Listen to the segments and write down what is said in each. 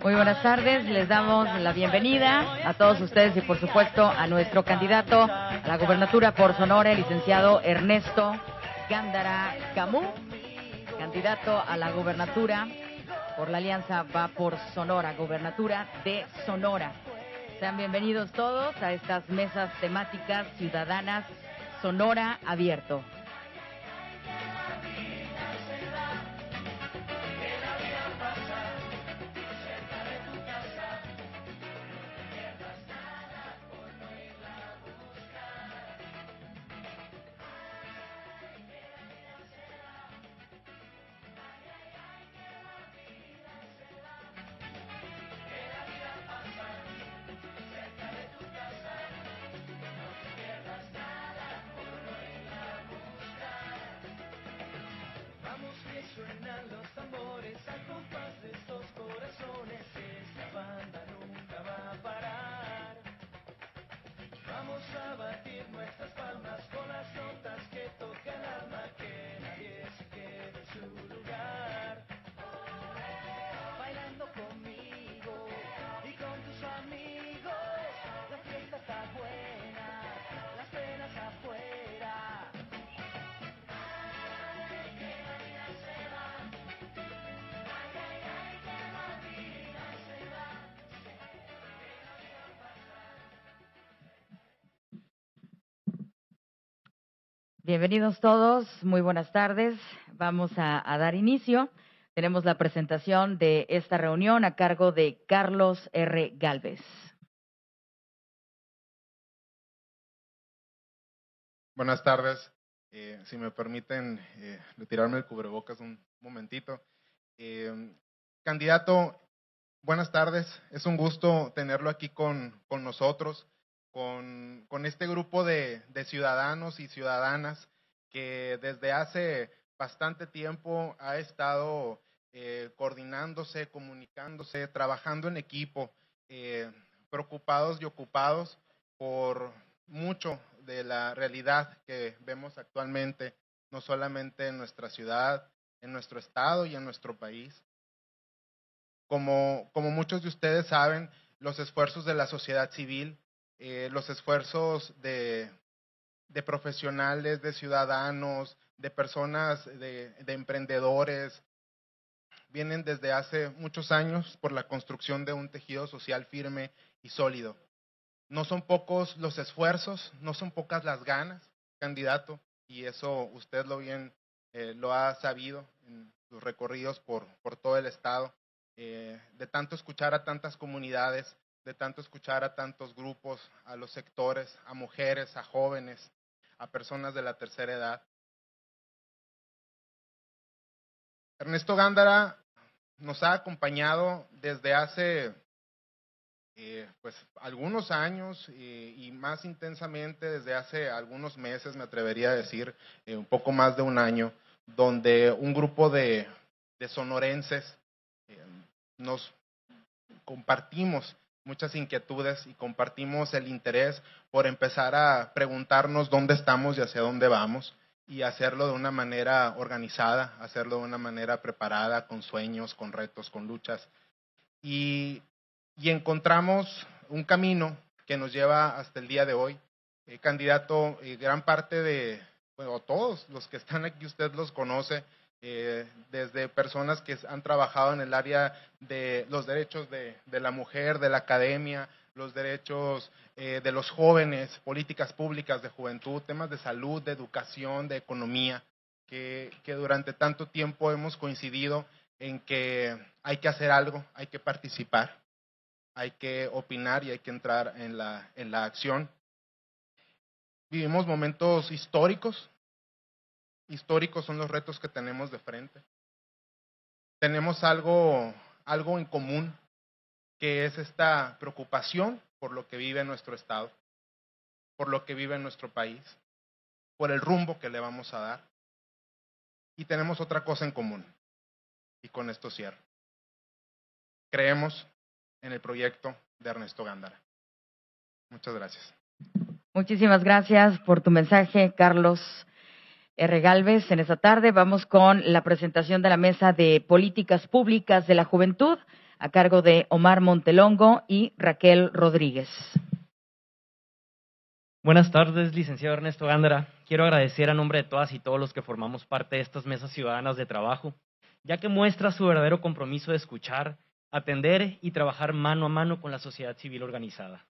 Muy buenas tardes, les damos la bienvenida a todos ustedes y por supuesto a nuestro candidato a la gubernatura por Sonora, el licenciado Ernesto Gándara Camus, candidato a la gubernatura por la Alianza Va por Sonora, gubernatura de Sonora. Sean bienvenidos todos a estas mesas temáticas ciudadanas Sonora Abierto. Suenan los tambores al compás de estos corazones. Esta banda nunca va a parar. Vamos a batir nuestras palmas con las notas que toca el alma. Que nadie se quede en su lugar. Bailando conmigo y con tus amigos. La fiesta está buena, las penas afuera. Bienvenidos todos, muy buenas tardes. Vamos a dar inicio. Tenemos la presentación de esta reunión a cargo de Carlos R. Gálvez. Buenas tardes. Si me permiten retirarme el cubrebocas un momentito. Candidato, buenas tardes. Es un gusto tenerlo aquí con nosotros. Con este grupo de ciudadanos y ciudadanas que desde hace bastante tiempo ha estado coordinándose, comunicándose, trabajando en equipo, preocupados y ocupados por mucho de la realidad que vemos actualmente, no solamente en nuestra ciudad, en nuestro estado y en nuestro país. Como muchos de ustedes saben, los esfuerzos de la sociedad civil, los esfuerzos de profesionales, de ciudadanos, de personas, de emprendedores, vienen desde hace muchos años por la construcción de un tejido social firme y sólido. No son pocos los esfuerzos, no son pocas las ganas, candidato, y eso usted lo ha sabido en sus recorridos por todo el estado, de tanto escuchar a tantas comunidades, de tanto escuchar a tantos grupos, a los sectores, a mujeres, a jóvenes, a personas de la tercera edad. Ernesto Gándara nos ha acompañado desde hace algunos años y más intensamente desde hace algunos meses, me atrevería a decir, un poco más de un año, donde un grupo de sonorenses nos compartimos muchas inquietudes y compartimos el interés por empezar a preguntarnos dónde estamos y hacia dónde vamos, y hacerlo de una manera organizada, hacerlo de una manera preparada, con sueños, con retos, con luchas. Y encontramos un camino que nos lleva hasta el día de hoy. Candidato, gran parte todos los que están aquí usted los conoce, desde personas que han trabajado en el área de los derechos de la mujer, de la academia, los derechos de los jóvenes, políticas públicas de juventud, temas de salud, de educación, de economía, que durante tanto tiempo hemos coincidido en que hay que hacer algo, hay que participar, hay que opinar y hay que entrar en la acción. Vivimos momentos históricos. Históricos son los retos que tenemos de frente. Tenemos algo en común, que es esta preocupación por lo que vive nuestro estado, por lo que vive nuestro país, por el rumbo que le vamos a dar. Y tenemos otra cosa en común, y con esto cierro. Creemos en el proyecto de Ernesto Gándara. Muchas gracias. Muchísimas gracias por tu mensaje, Carlos R. Gálvez. En esta tarde vamos con la presentación de la Mesa de Políticas Públicas de la Juventud a cargo de Omar Montelongo y Raquel Rodríguez. Buenas tardes, licenciado Ernesto Gándara. Quiero agradecer a nombre de todas y todos los que formamos parte de estas mesas ciudadanas de trabajo, ya que muestra su verdadero compromiso de escuchar, atender y trabajar mano a mano con la sociedad civil organizada.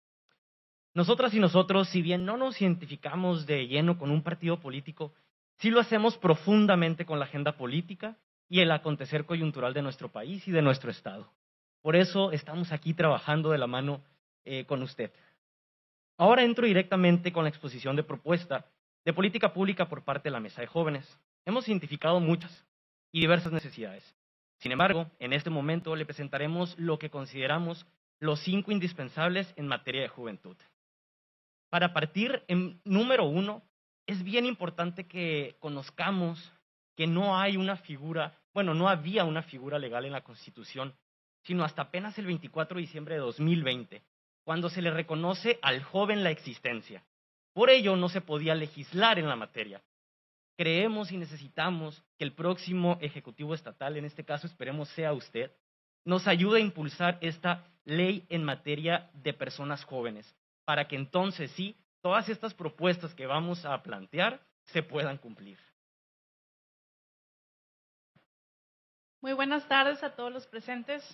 Nosotras y nosotros, si bien no nos identificamos de lleno con un partido político, sí lo hacemos profundamente con la agenda política y el acontecer coyuntural de nuestro país y de nuestro Estado. Por eso estamos aquí trabajando de la mano con usted. Ahora entro directamente con la exposición de propuesta de política pública por parte de la Mesa de Jóvenes. Hemos identificado muchas y diversas necesidades. Sin embargo, en este momento le presentaremos lo que consideramos los 5 indispensables en materia de juventud. Para partir, en número 1, es bien importante que conozcamos que no hay una figura, no había una figura legal en la Constitución, sino hasta apenas el 24 de diciembre de 2020, cuando se le reconoce al joven la existencia. Por ello, no se podía legislar en la materia. Creemos y necesitamos que el próximo Ejecutivo Estatal, en este caso esperemos sea usted, nos ayude a impulsar esta ley en materia de personas jóvenes, para que entonces sí, todas estas propuestas que vamos a plantear se puedan cumplir. Muy buenas tardes a todos los presentes.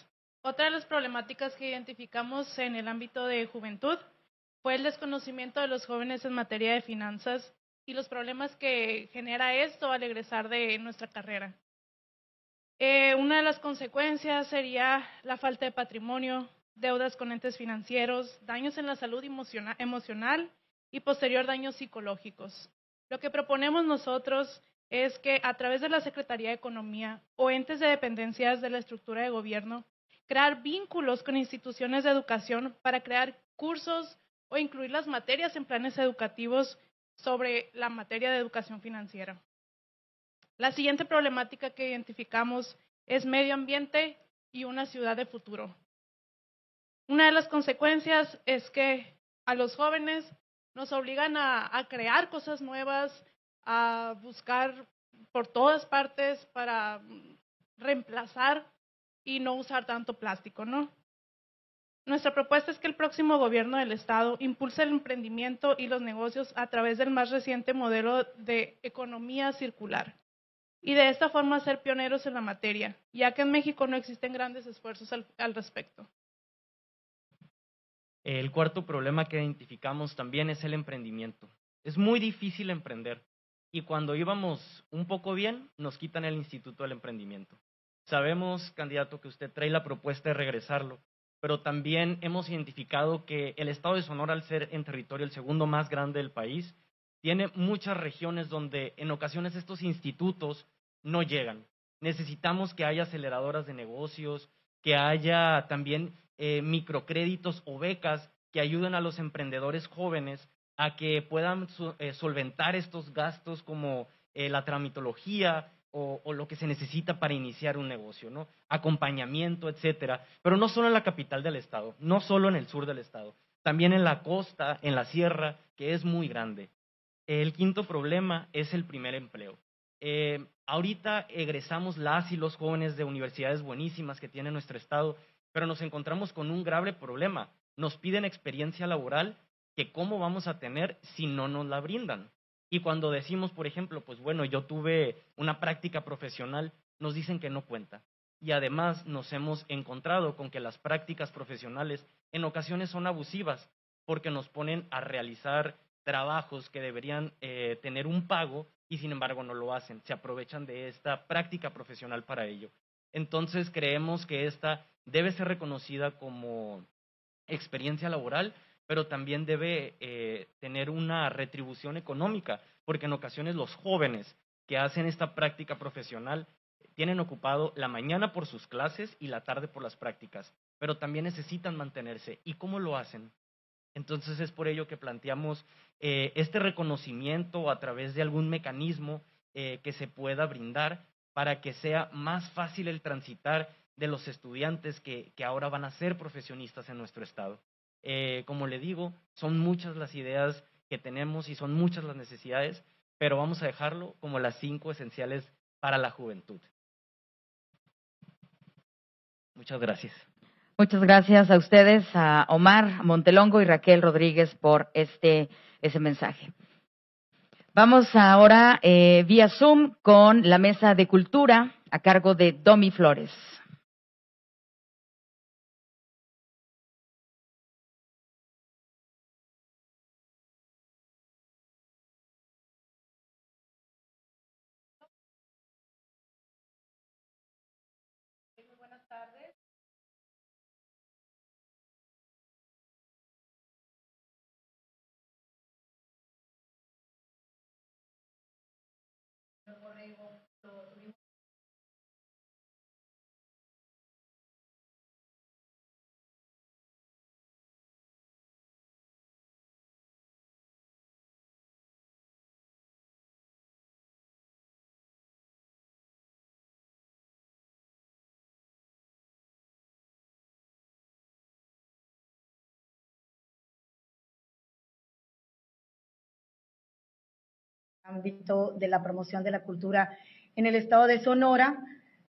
Otra de las problemáticas que identificamos en el ámbito de juventud fue el desconocimiento de los jóvenes en materia de finanzas y los problemas que genera esto al egresar de nuestra carrera. Una de las consecuencias sería la falta de patrimonio, deudas con entes financieros, daños en la salud emocional y posterior daños psicológicos. Lo que proponemos nosotros es que a través de la Secretaría de Economía o entes de dependencias de la estructura de gobierno, crear vínculos con instituciones de educación para crear cursos o incluir las materias en planes educativos sobre la materia de educación financiera. La siguiente problemática que identificamos es medio ambiente y una ciudad de futuro. Una de las consecuencias es que a los jóvenes nos obligan a crear cosas nuevas, a buscar por todas partes para reemplazar y no usar tanto plástico, ¿no? Nuestra propuesta es que el próximo gobierno del Estado impulse el emprendimiento y los negocios a través del más reciente modelo de economía circular y de esta forma ser pioneros en la materia, ya que en México no existen grandes esfuerzos al respecto. El cuarto problema que identificamos también es el emprendimiento. Es muy difícil emprender y cuando íbamos un poco bien nos quitan el Instituto del Emprendimiento. Sabemos, candidato, que usted trae la propuesta de regresarlo, pero también hemos identificado que el estado de Sonora, al ser en territorio el segundo más grande del país, tiene muchas regiones donde en ocasiones estos institutos no llegan. Necesitamos que haya aceleradoras de negocios, que haya también microcréditos o becas que ayuden a los emprendedores jóvenes a que puedan solventar estos gastos como la tramitología o lo que se necesita para iniciar un negocio, ¿no? Acompañamiento, etcétera. Pero no solo en la capital del estado, no solo en el sur del estado, también en la costa, en la sierra, que es muy grande. El quinto problema es el primer empleo. Ahorita egresamos las y los jóvenes de universidades buenísimas que tiene nuestro estado, pero nos encontramos con un grave problema. Nos piden experiencia laboral que cómo vamos a tener si no nos la brindan. Y cuando decimos, por ejemplo, pues bueno, yo tuve una práctica profesional, nos dicen que no cuenta. Y además nos hemos encontrado con que las prácticas profesionales en ocasiones son abusivas porque nos ponen a realizar trabajos que deberían tener un pago y sin embargo no lo hacen. Se aprovechan de esta práctica profesional para ello. Entonces creemos que esta debe ser reconocida como experiencia laboral, pero también debe tener una retribución económica, porque en ocasiones los jóvenes que hacen esta práctica profesional tienen ocupado la mañana por sus clases y la tarde por las prácticas, pero también necesitan mantenerse. ¿Y cómo lo hacen? Entonces es por ello que planteamos este reconocimiento a través de algún mecanismo que se pueda brindar para que sea más fácil el transitar de los estudiantes que ahora van a ser profesionistas en nuestro estado. Como le digo, son muchas las ideas que tenemos y son muchas las necesidades, pero vamos a dejarlo como las 5 esenciales para la juventud. Muchas gracias. Muchas gracias a ustedes, a Omar Montelongo y Raquel Rodríguez por ese mensaje. Vamos ahora vía Zoom con la Mesa de Cultura a cargo de Domi Flores. Buenas tardes. Ámbito de la promoción de la cultura en el estado de Sonora,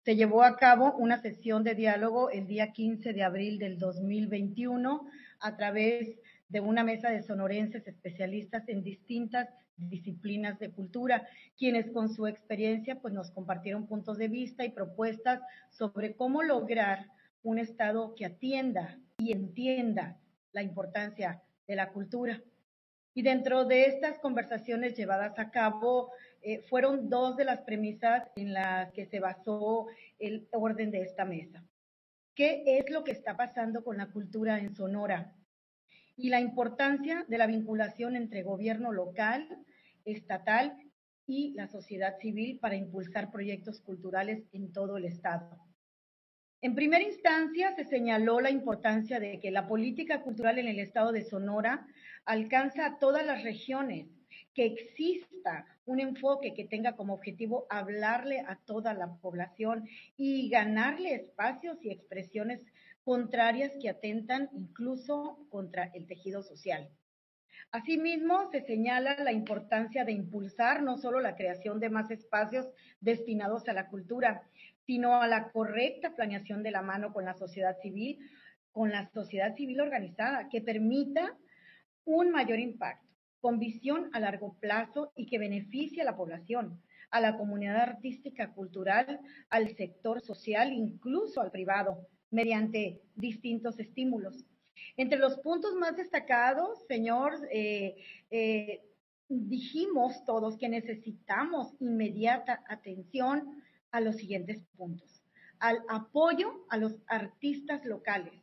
se llevó a cabo una sesión de diálogo el día 15 de abril del 2021 a través de una mesa de sonorenses especialistas en distintas disciplinas de cultura, quienes con su experiencia pues nos compartieron puntos de vista y propuestas sobre cómo lograr un estado que atienda y entienda la importancia de la cultura. Y dentro de estas conversaciones llevadas a cabo, fueron dos de las premisas en las que se basó el orden de esta mesa. ¿Qué es lo que está pasando con la cultura en Sonora? Y la importancia de la vinculación entre gobierno local, estatal y la sociedad civil para impulsar proyectos culturales en todo el estado. En primera instancia, se señaló la importancia de que la política cultural en el estado de Sonora alcanza a todas las regiones, que exista un enfoque que tenga como objetivo hablarle a toda la población y ganarle espacios y expresiones contrarias que atentan incluso contra el tejido social. Asimismo, se señala la importancia de impulsar no solo la creación de más espacios destinados a la cultura, sino a la correcta planeación de la mano con la sociedad civil organizada, que permita un mayor impacto, con visión a largo plazo y que beneficie a la población, a la comunidad artística, cultural, al sector social, incluso al privado, mediante distintos estímulos. Entre los puntos más destacados, señor, dijimos todos que necesitamos inmediata atención a los siguientes puntos: al apoyo a los artistas locales,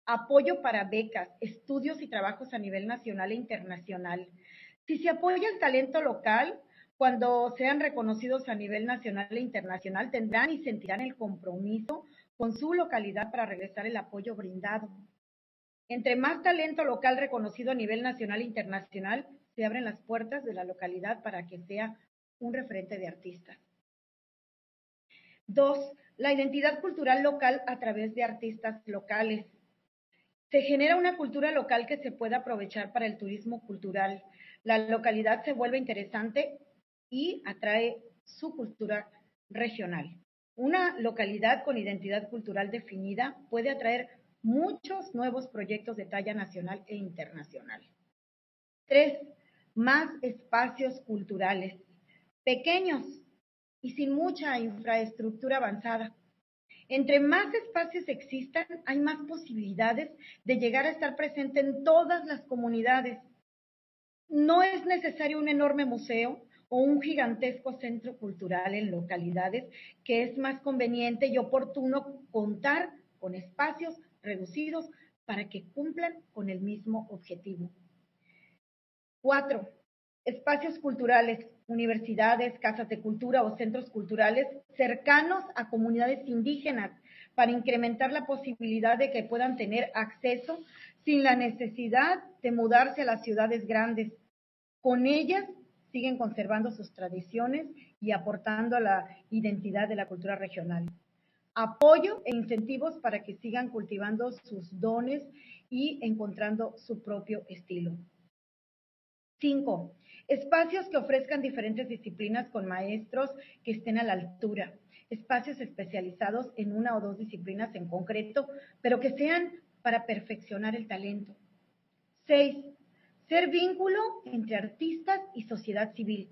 apoyo para becas, estudios y trabajos a nivel nacional e internacional. Si se apoya el talento local, cuando sean reconocidos a nivel nacional e internacional, tendrán y sentirán el compromiso con su localidad para regresar el apoyo brindado. Entre más talento local reconocido a nivel nacional e internacional, se abren las puertas de la localidad para que sea un referente de artistas. 2. La identidad cultural local a través de artistas locales. Se genera una cultura local que se pueda aprovechar para el turismo cultural. La localidad se vuelve interesante y atrae su cultura regional. Una localidad con identidad cultural definida puede atraer muchos nuevos proyectos de talla nacional e internacional. 3. Más espacios culturales, pequeños y sin mucha infraestructura avanzada. Entre más espacios existan, hay más posibilidades de llegar a estar presente en todas las comunidades. No es necesario un enorme museo o un gigantesco centro cultural en localidades, que es más conveniente y oportuno contar con espacios reducidos para que cumplan con el mismo objetivo. 4. Espacios culturales, universidades, casas de cultura o centros culturales cercanos a comunidades indígenas para incrementar la posibilidad de que puedan tener acceso sin la necesidad de mudarse a las ciudades grandes. Con ellas siguen conservando sus tradiciones y aportando a la identidad de la cultura regional. Apoyo e incentivos para que sigan cultivando sus dones y encontrando su propio estilo. 5, espacios que ofrezcan diferentes disciplinas con maestros que estén a la altura. Espacios especializados en una o dos disciplinas en concreto, pero que sean para perfeccionar el talento. 6, ser vínculo entre artistas y sociedad civil.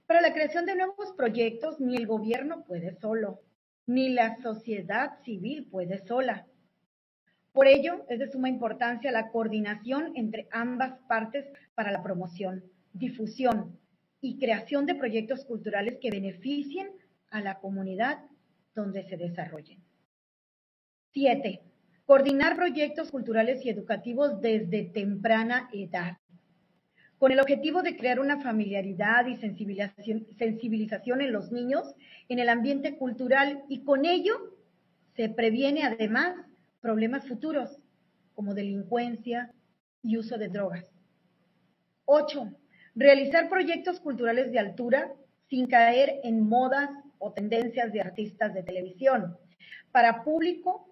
Para la creación de nuevos proyectos, ni el gobierno puede solo, ni la sociedad civil puede sola. Por ello, es de suma importancia la coordinación entre ambas partes para la promoción, difusión y creación de proyectos culturales que beneficien a la comunidad donde se desarrollen. 7, coordinar proyectos culturales y educativos desde temprana edad, con el objetivo de crear una familiaridad y sensibilización en los niños en el ambiente cultural, y con ello se previene además problemas futuros como delincuencia y uso de drogas. 8, realizar proyectos culturales de altura sin caer en modas o tendencias de artistas de televisión para público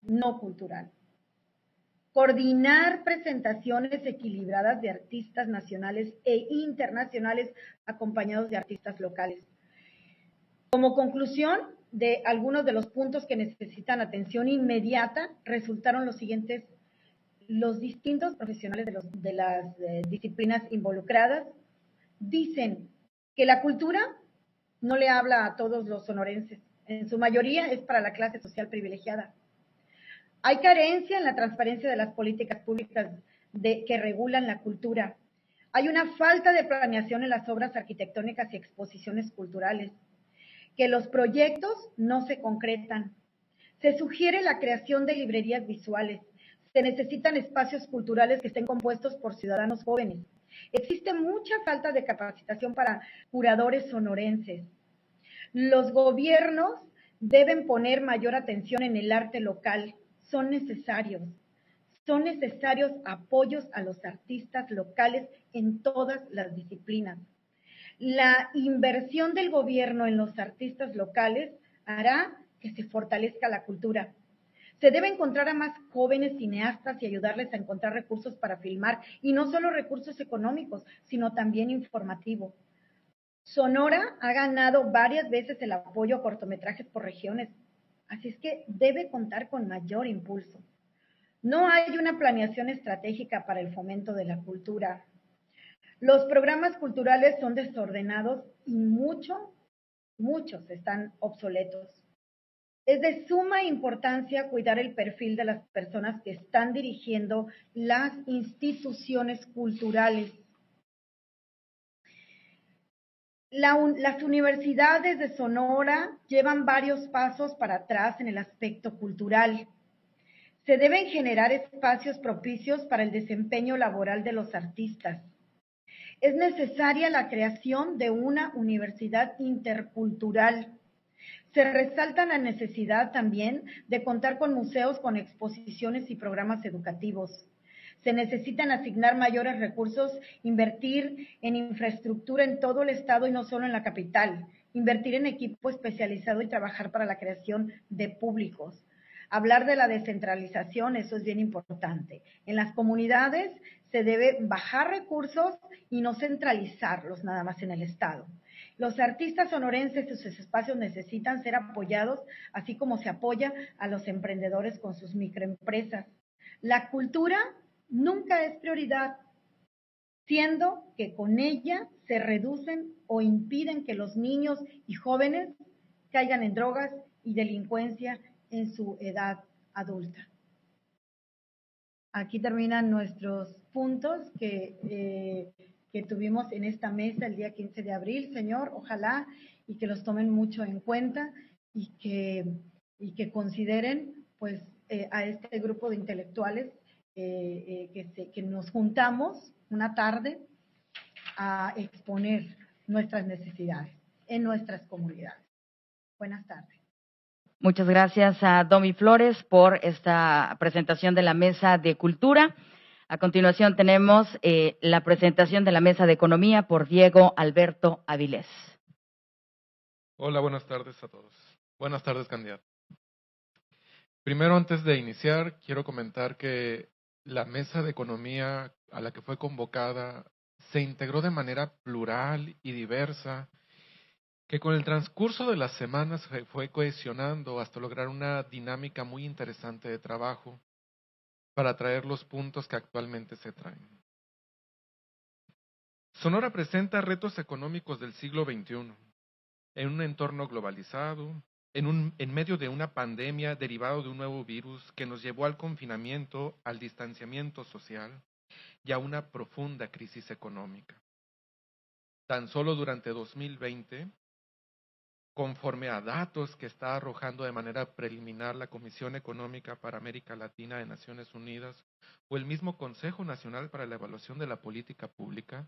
no cultural. Coordinar presentaciones equilibradas de artistas nacionales e internacionales acompañados de artistas locales. Como conclusión de algunos de los puntos que necesitan atención inmediata, resultaron los siguientes: los distintos profesionales de las disciplinas involucradas dicen que la cultura no le habla a todos los sonorenses, en su mayoría es para la clase social privilegiada. Hay carencia en la transparencia de las políticas públicas que regulan la cultura. Hay una falta de planeación en las obras arquitectónicas y exposiciones culturales, que los proyectos no se concretan. Se sugiere la creación de librerías visuales. Se necesitan espacios culturales que estén compuestos por ciudadanos jóvenes. Existe mucha falta de capacitación para curadores sonorenses. Los gobiernos deben poner mayor atención en el arte local. Son necesarios apoyos a los artistas locales en todas las disciplinas. La inversión del gobierno en los artistas locales hará que se fortalezca la cultura. Se debe encontrar a más jóvenes cineastas y ayudarles a encontrar recursos para filmar, y no solo recursos económicos, sino también informativo. Sonora ha ganado varias veces el apoyo a cortometrajes por regiones, así es que debe contar con mayor impulso. No hay una planeación estratégica para el fomento de la cultura. Los programas culturales son desordenados y muchos están obsoletos. Es de suma importancia cuidar el perfil de las personas que están dirigiendo las instituciones culturales. Las universidades de Sonora llevan varios pasos para atrás en el aspecto cultural. Se deben generar espacios propicios para el desempeño laboral de los artistas. Es necesaria la creación de una universidad intercultural. Se resalta la necesidad también de contar con museos con exposiciones y programas educativos. Se necesitan asignar mayores recursos, invertir en infraestructura en todo el estado y no solo en la capital, invertir en equipo especializado y trabajar para la creación de públicos. Hablar de la descentralización, eso es bien importante. En las comunidades se debe bajar recursos y no centralizarlos nada más en el estado. Los artistas sonorenses y sus espacios necesitan ser apoyados, así como se apoya a los emprendedores con sus microempresas. La cultura nunca es prioridad, siendo que con ella se reducen o impiden que los niños y jóvenes caigan en drogas y delincuencia en su edad adulta. Aquí terminan nuestros puntos que tuvimos en esta mesa el día 15 de abril, Señor. Ojalá y que los tomen mucho en cuenta y que consideren pues a este grupo de intelectuales que nos juntamos una tarde a exponer nuestras necesidades en nuestras comunidades. Buenas tardes. Muchas gracias a Domi Flores por esta presentación de la Mesa de Cultura. A continuación tenemos la presentación de la Mesa de Economía por Diego Alberto Avilés. Hola, buenas tardes a todos. Buenas tardes, candidato. Primero, antes de iniciar, quiero comentar que la Mesa de Economía a la que fue convocada se integró de manera plural y diversa, que con el transcurso de las semanas se fue cohesionando hasta lograr una dinámica muy interesante de trabajo para traer los puntos que actualmente se traen. Sonora presenta retos económicos del siglo XXI, en un entorno globalizado, en medio de una pandemia derivado de un nuevo virus que nos llevó al confinamiento, al distanciamiento social y a una profunda crisis económica. Tan solo durante 2020, conforme a datos que está arrojando de manera preliminar la Comisión Económica para América Latina de Naciones Unidas o el mismo Consejo Nacional para la Evaluación de la Política Pública,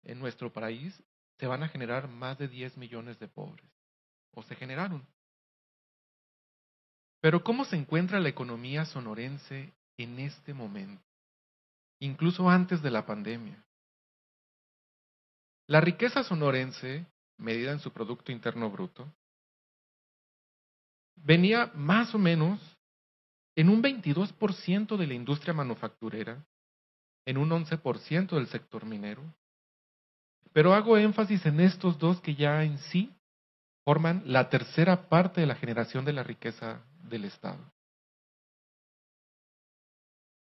en nuestro país se van a generar más de 10 millones de pobres, o se generaron. Pero ¿cómo se encuentra la economía sonorense en este momento, incluso antes de la pandemia? La riqueza sonorense, medida en su Producto Interno Bruto, venía más o menos en un 22% de la industria manufacturera, en un 11% del sector minero, pero hago énfasis en estos dos que ya en sí forman la tercera parte de la generación de la riqueza del Estado.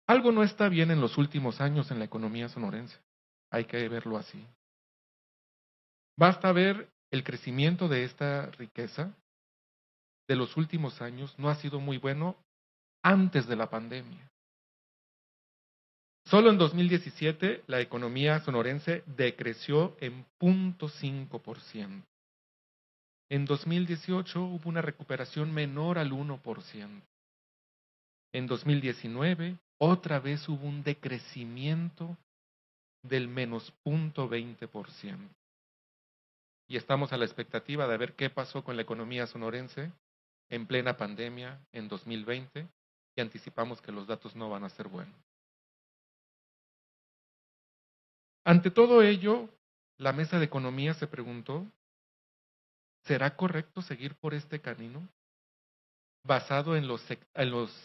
Algo no está bien en los últimos años en la economía sonorense, hay que verlo así. Basta ver el crecimiento de esta riqueza de los últimos años, no ha sido muy bueno antes de la pandemia. Solo en 2017 la economía sonorense decreció en 0.5%. En 2018 hubo una recuperación menor al 1%. En 2019 otra vez hubo un decrecimiento del menos 0.20%. Y estamos a la expectativa de ver qué pasó con la economía sonorense en plena pandemia en 2020 y anticipamos que los datos no van a ser buenos. Ante todo ello, la mesa de economía se preguntó, ¿será correcto seguir por este camino? Basado en los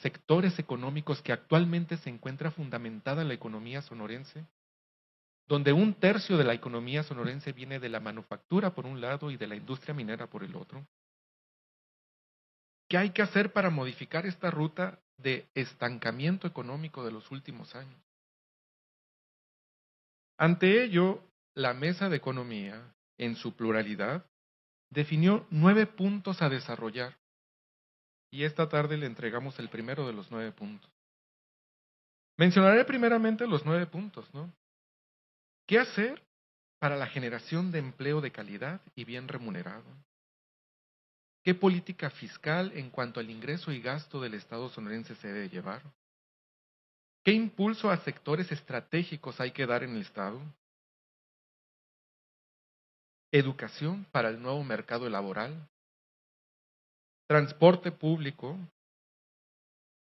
sectores económicos que actualmente se encuentra fundamentada la economía sonorense, donde 1/3 de la economía sonorense viene de la manufactura por un lado y de la industria minera por el otro. ¿Qué hay que hacer para modificar esta ruta de estancamiento económico de los últimos años? Ante ello, la mesa de economía, en su pluralidad, definió 9 puntos a desarrollar y esta tarde le entregamos el primero de los 9 puntos. Mencionaré primeramente los 9 puntos, ¿no? ¿Qué hacer para la generación de empleo de calidad y bien remunerado? ¿Qué política fiscal en cuanto al ingreso y gasto del Estado sonorense se debe llevar? ¿Qué impulso a sectores estratégicos hay que dar en el Estado? Educación para el nuevo mercado laboral, transporte público,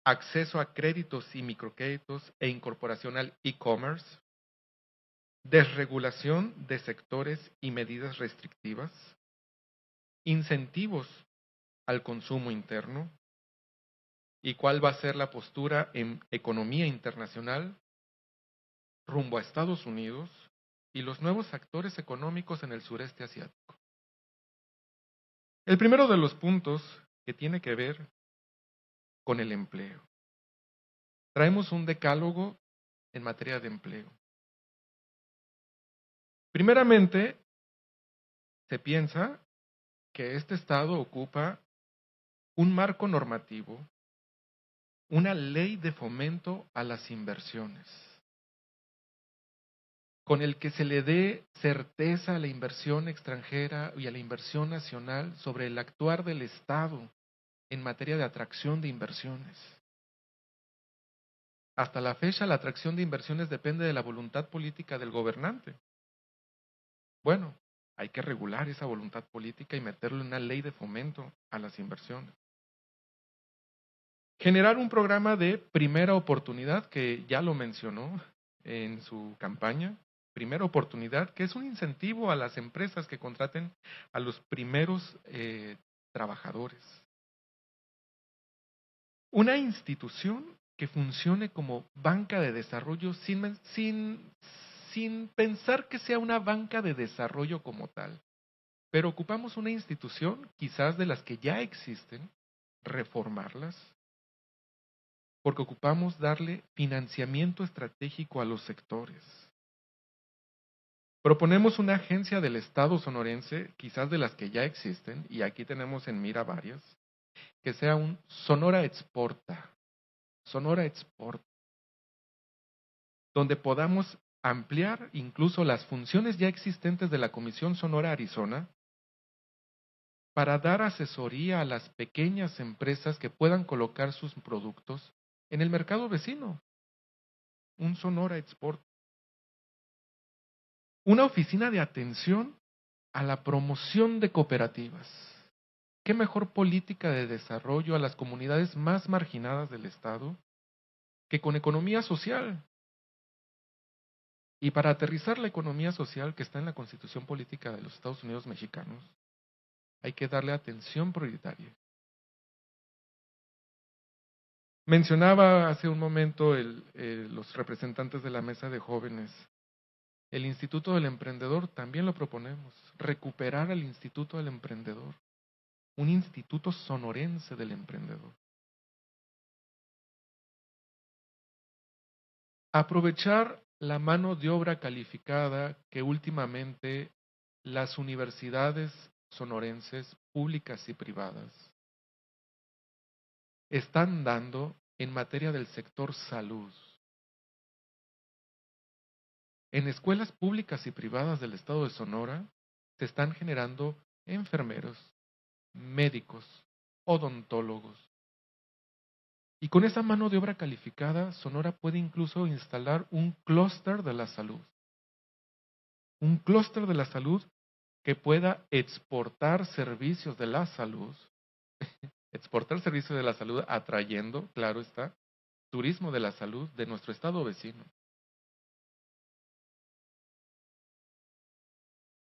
acceso a créditos y microcréditos e incorporación al e-commerce, desregulación de sectores y medidas restrictivas, incentivos al consumo interno, y cuál va a ser la postura en economía internacional rumbo a Estados Unidos y los nuevos actores económicos en el sureste asiático. El primero de los puntos que tiene que ver con el empleo. Traemos un decálogo en materia de empleo. Primeramente, se piensa que este Estado ocupa un marco normativo, una ley de fomento a las inversiones, con el que se le dé certeza a la inversión extranjera y a la inversión nacional sobre el actuar del Estado en materia de atracción de inversiones. Hasta la fecha, la atracción de inversiones depende de la voluntad política del gobernante. Bueno, hay que regular esa voluntad política y meterlo en una ley de fomento a las inversiones. Generar un programa de primera oportunidad, que ya lo mencionó en su campaña, primera oportunidad, que es un incentivo a las empresas que contraten a los primeros trabajadores. Una institución que funcione como banca de desarrollo sin sin pensar que sea una banca de desarrollo como tal. Pero ocupamos una institución, quizás de las que ya existen, reformarlas, porque ocupamos darle financiamiento estratégico a los sectores. Proponemos una agencia del Estado sonorense, quizás de las que ya existen, y aquí tenemos en mira varias, que sea un Sonora Exporta, donde podamos ampliar incluso las funciones ya existentes de la Comisión Sonora Arizona para dar asesoría a las pequeñas empresas que puedan colocar sus productos en el mercado vecino. Un Sonora Export. Una oficina de atención a la promoción de cooperativas. ¿Qué mejor política de desarrollo a las comunidades más marginadas del Estado que con economía social? Y para aterrizar la economía social que está en la Constitución Política de los Estados Unidos Mexicanos, hay que darle atención prioritaria. Mencionaba hace un momento los representantes de la mesa de jóvenes. El Instituto del Emprendedor también lo proponemos, recuperar al Instituto del Emprendedor, un instituto sonorense del emprendedor. Aprovechar la mano de obra calificada que últimamente las universidades sonorenses, públicas y privadas, están dando en materia del sector salud. En escuelas públicas y privadas del estado de Sonora se están generando enfermeros, médicos, odontólogos. Y con esa mano de obra calificada, Sonora puede incluso instalar un clúster de la salud. Un clúster de la salud que pueda exportar servicios de la salud, atrayendo, claro está, turismo de la salud de nuestro estado vecino.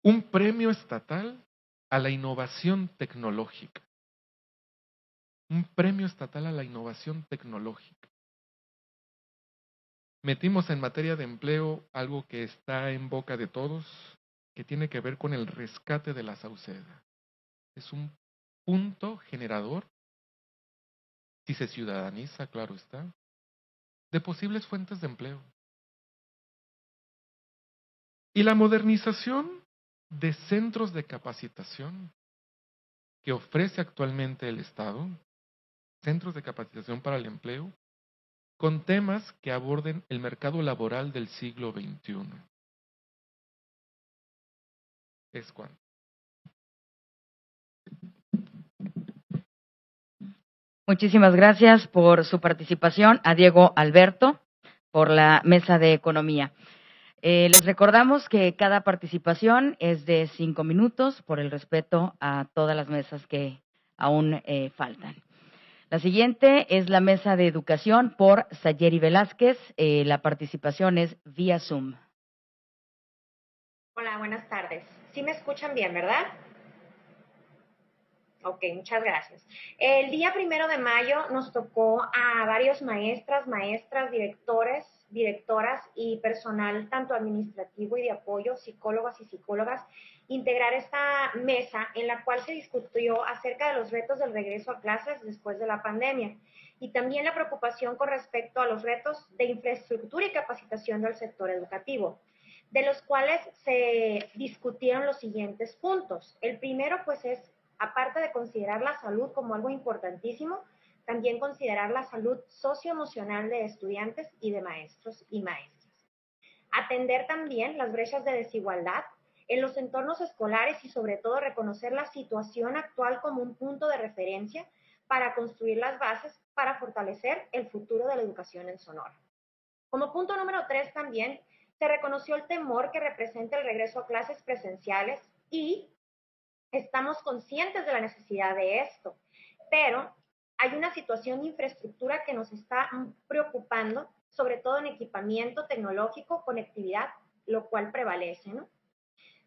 Un premio estatal a la innovación tecnológica. Un premio estatal a la innovación tecnológica. Metimos en materia de empleo algo que está en boca de todos, que tiene que ver con el rescate de la Sauceda. Es un punto generador, si se ciudadaniza, claro está, de posibles fuentes de empleo. Y la modernización de centros de capacitación que ofrece actualmente el Estado, centros de capacitación para el empleo, con temas que aborden el mercado laboral del siglo XXI. Es cuanto. Muchísimas gracias por su participación a Diego Alberto por la Mesa de Economía. Les recordamos que cada participación es de 5 minutos por el respeto a todas las mesas que aún faltan. La siguiente es la Mesa de Educación por Sayeri Velázquez. La participación es vía Zoom. Hola, buenas tardes. ¿Sí me escuchan bien, verdad? Ok, muchas gracias. El día 1 de mayo nos tocó a varios maestras, directores, directoras y personal tanto administrativo y de apoyo, psicólogas y psicólogas, integrar esta mesa en la cual se discutió acerca de los retos del regreso a clases después de la pandemia y también la preocupación con respecto a los retos de infraestructura y capacitación del sector educativo, de los cuales se discutieron los siguientes puntos. El primero, pues, es aparte de considerar la salud como algo importantísimo, también considerar la salud socioemocional de estudiantes y de maestros y maestras. Atender también las brechas de desigualdad en los entornos escolares y sobre todo reconocer la situación actual como un punto de referencia para construir las bases para fortalecer el futuro de la educación en Sonora. Como punto número 3 también se reconoció el temor que representa el regreso a clases presenciales y estamos conscientes de la necesidad de esto, pero hay una situación de infraestructura que nos está preocupando, sobre todo en equipamiento tecnológico, conectividad, lo cual prevalece, ¿no?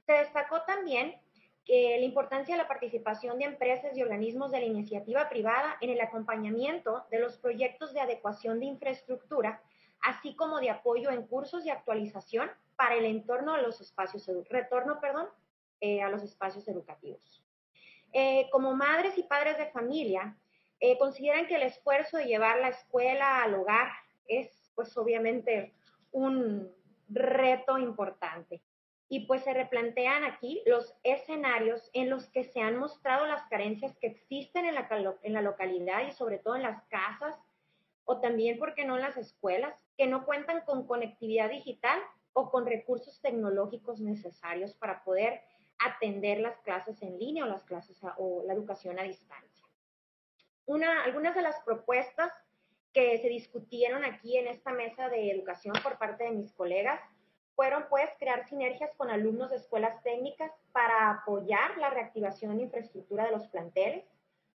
Se destacó también que la importancia de la participación de empresas y organismos de la iniciativa privada en el acompañamiento de los proyectos de adecuación de infraestructura, así como de apoyo en cursos y actualización para el entorno a los espacios, retorno, perdón, a los espacios educativos. Como madres y padres de familia, consideran que el esfuerzo de llevar la escuela al hogar es, pues obviamente, un reto importante. Y pues se replantean aquí los escenarios en los que se han mostrado las carencias que existen en la localidad y sobre todo en las casas o también, ¿por qué no, en las escuelas que no cuentan con conectividad digital o con recursos tecnológicos necesarios para poder atender las clases en línea o las clases o la educación a distancia. Algunas de las propuestas que se discutieron aquí en esta mesa de educación por parte de mis colegas fueron pues crear sinergias con alumnos de escuelas técnicas para apoyar la reactivación de infraestructura de los planteles,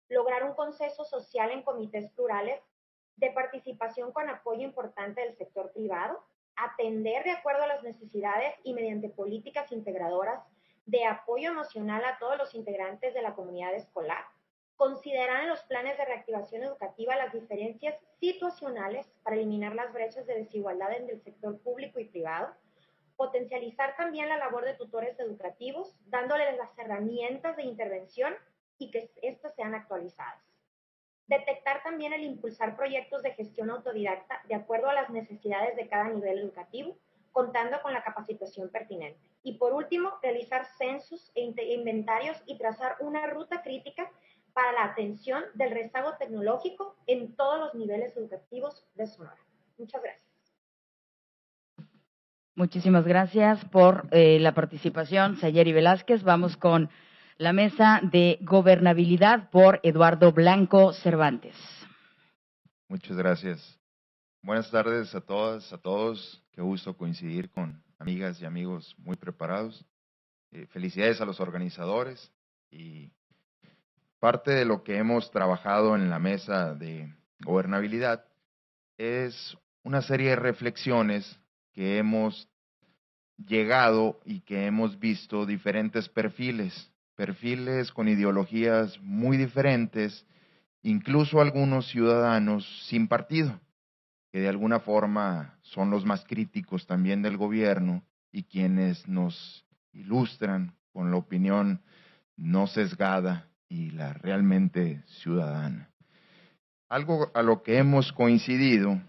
lograr un consenso social en comités plurales de participación con apoyo importante del sector privado, atender de acuerdo a las necesidades y mediante políticas integradoras de apoyo emocional a todos los integrantes de la comunidad escolar, considerar en los planes de reactivación educativa las diferencias situacionales para eliminar las brechas de desigualdad entre el sector público y privado, potencializar también la labor de tutores educativos, dándoles las herramientas de intervención y que éstas sean actualizadas. Detectar también el impulsar proyectos de gestión autodidacta de acuerdo a las necesidades de cada nivel educativo, contando con la capacitación pertinente. Y por último, realizar censos e inventarios y trazar una ruta crítica para la atención del rezago tecnológico en todos los niveles educativos de Sonora. Muchas gracias. Muchísimas gracias por la participación, Sayeri Velázquez. Vamos con la mesa de gobernabilidad por Eduardo Blanco Cervantes. Muchas gracias. Buenas tardes a todas, a todos. Qué gusto coincidir con amigas y amigos muy preparados. Felicidades a los organizadores y parte de lo que hemos trabajado en la mesa de gobernabilidad es una serie de reflexiones que hemos llegado y que hemos visto diferentes perfiles con ideologías muy diferentes, incluso algunos ciudadanos sin partido, que de alguna forma son los más críticos también del gobierno y quienes nos ilustran con la opinión no sesgada y la realmente ciudadana. Algo a lo que hemos coincidido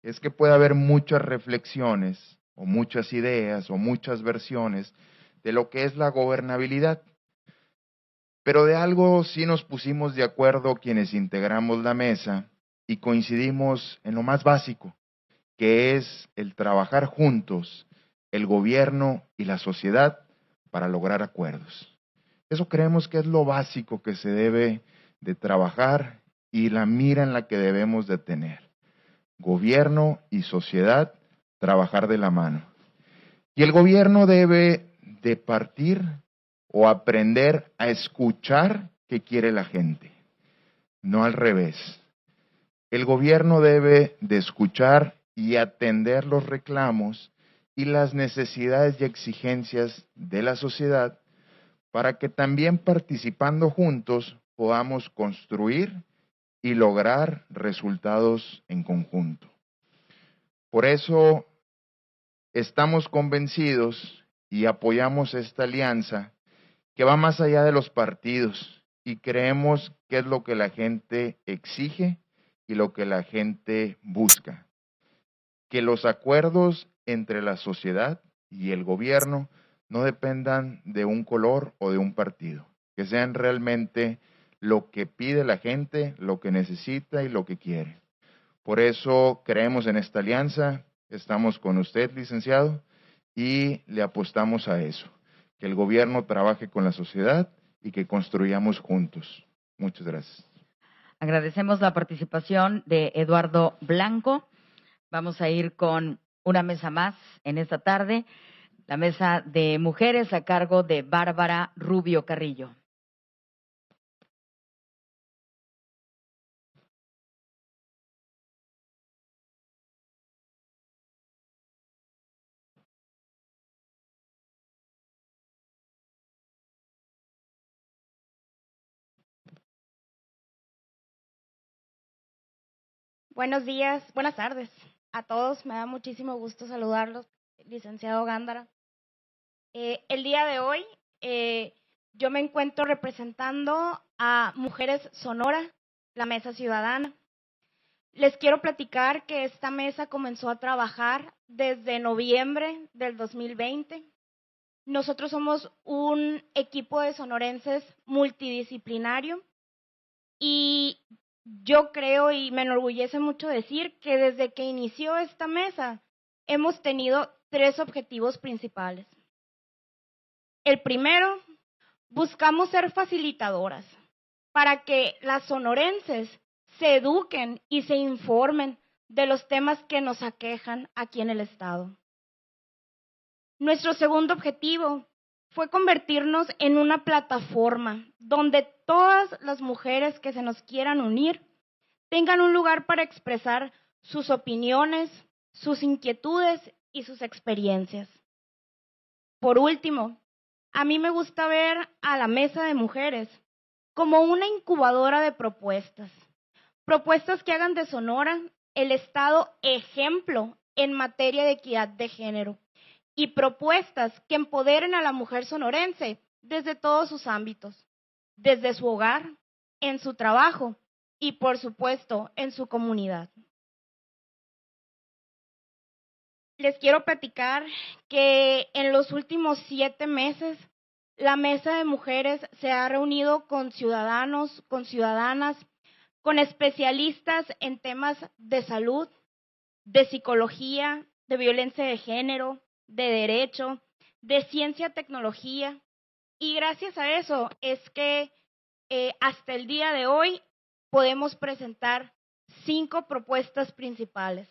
es que puede haber muchas reflexiones o muchas ideas o muchas versiones de lo que es la gobernabilidad. Pero de algo sí nos pusimos de acuerdo quienes integramos la mesa y coincidimos en lo más básico, que es el trabajar juntos, el gobierno y la sociedad, para lograr acuerdos. Eso creemos que es lo básico que se debe de trabajar y la mira en la que debemos de tener. Gobierno y sociedad, trabajar de la mano. Y el gobierno debe de partir o aprender a escuchar qué quiere la gente, no al revés. El gobierno debe de escuchar y atender los reclamos y las necesidades y exigencias de la sociedad para que también participando juntos podamos construir y lograr resultados en conjunto. Por eso estamos convencidos y apoyamos esta alianza que va más allá de los partidos y creemos que es lo que la gente exige y lo que la gente busca. Que los acuerdos entre la sociedad y el gobierno no dependan de un color o de un partido, que sean realmente lo que pide la gente, lo que necesita y lo que quiere. Por eso creemos en esta alianza, estamos con usted, licenciado, y le apostamos a eso, que el gobierno trabaje con la sociedad y que construyamos juntos. Muchas gracias. Agradecemos la participación de Eduardo Blanco. Vamos a ir con una mesa más en esta tarde, la mesa de mujeres a cargo de Bárbara Rubio Carrillo. Buenos días, buenas tardes a todos. Me da muchísimo gusto saludarlos licenciado Gándara. El día de hoy yo me encuentro representando a Mujeres Sonora, la Mesa Ciudadana. Les quiero platicar que esta mesa comenzó a trabajar desde noviembre del 2020. Nosotros somos un equipo de sonorenses multidisciplinario y yo creo y me enorgullece mucho decir que desde que inició esta mesa hemos tenido 3 objetivos principales. El primero, buscamos ser facilitadoras para que las sonorenses se eduquen y se informen de los temas que nos aquejan aquí en el estado. Nuestro segundo objetivo fue convertirnos en una plataforma donde todas las mujeres que se nos quieran unir tengan un lugar para expresar sus opiniones, sus inquietudes y sus experiencias. Por último, a mí me gusta ver a la Mesa de Mujeres como una incubadora de propuestas. Propuestas que hagan de Sonora el estado ejemplo en materia de equidad de género y propuestas que empoderen a la mujer sonorense desde todos sus ámbitos, desde su hogar, en su trabajo y, por supuesto, en su comunidad. Les quiero platicar que en los últimos 7 meses la Mesa de Mujeres se ha reunido con ciudadanos, con ciudadanas, con especialistas en temas de salud, de psicología, de violencia de género, de derecho, de ciencia, tecnología. Y gracias a eso es que hasta el día de hoy podemos presentar 5 propuestas principales.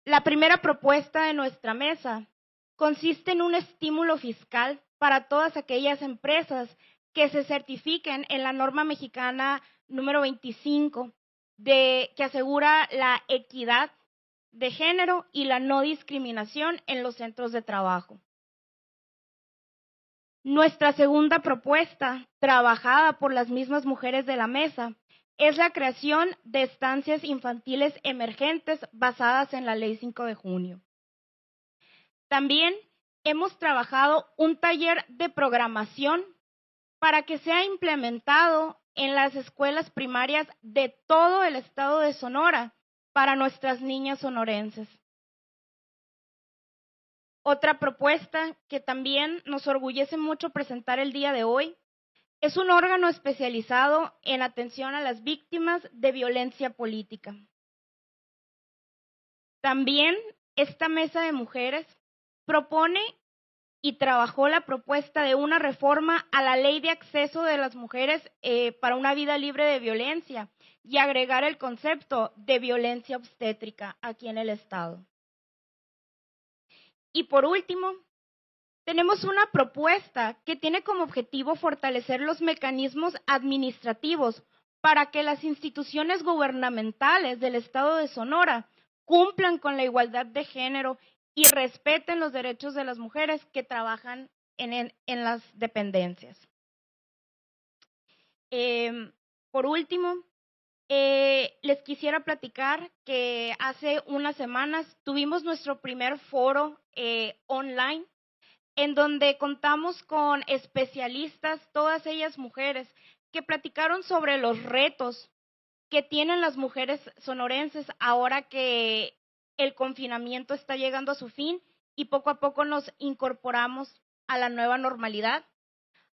La primera propuesta de nuestra mesa consiste en un estímulo fiscal para todas aquellas empresas que se certifiquen en la norma mexicana número 25, que asegura la equidad de género y la no discriminación en los centros de trabajo. Nuestra segunda propuesta, trabajada por las mismas mujeres de la mesa, es la creación de estancias infantiles emergentes basadas en la Ley 5 de junio. También hemos trabajado un taller de programación para que sea implementado en las escuelas primarias de todo el estado de Sonora para nuestras niñas sonorenses. Otra propuesta que también nos orgullece mucho presentar el día de hoy es un órgano especializado en atención a las víctimas de violencia política. También esta mesa de mujeres propone y trabajó la propuesta de una reforma a la ley de acceso de las mujeres para una vida libre de violencia y agregar el concepto de violencia obstétrica aquí en el estado. Y por último, tenemos una propuesta que tiene como objetivo fortalecer los mecanismos administrativos para que las instituciones gubernamentales del estado de Sonora cumplan con la igualdad de género y respeten los derechos de las mujeres que trabajan en las dependencias. Por último, les quisiera platicar que hace unas semanas tuvimos nuestro primer foro online en donde contamos con especialistas, todas ellas mujeres, que platicaron sobre los retos que tienen las mujeres sonorenses ahora que el confinamiento está llegando a su fin y poco a poco nos incorporamos a la nueva normalidad.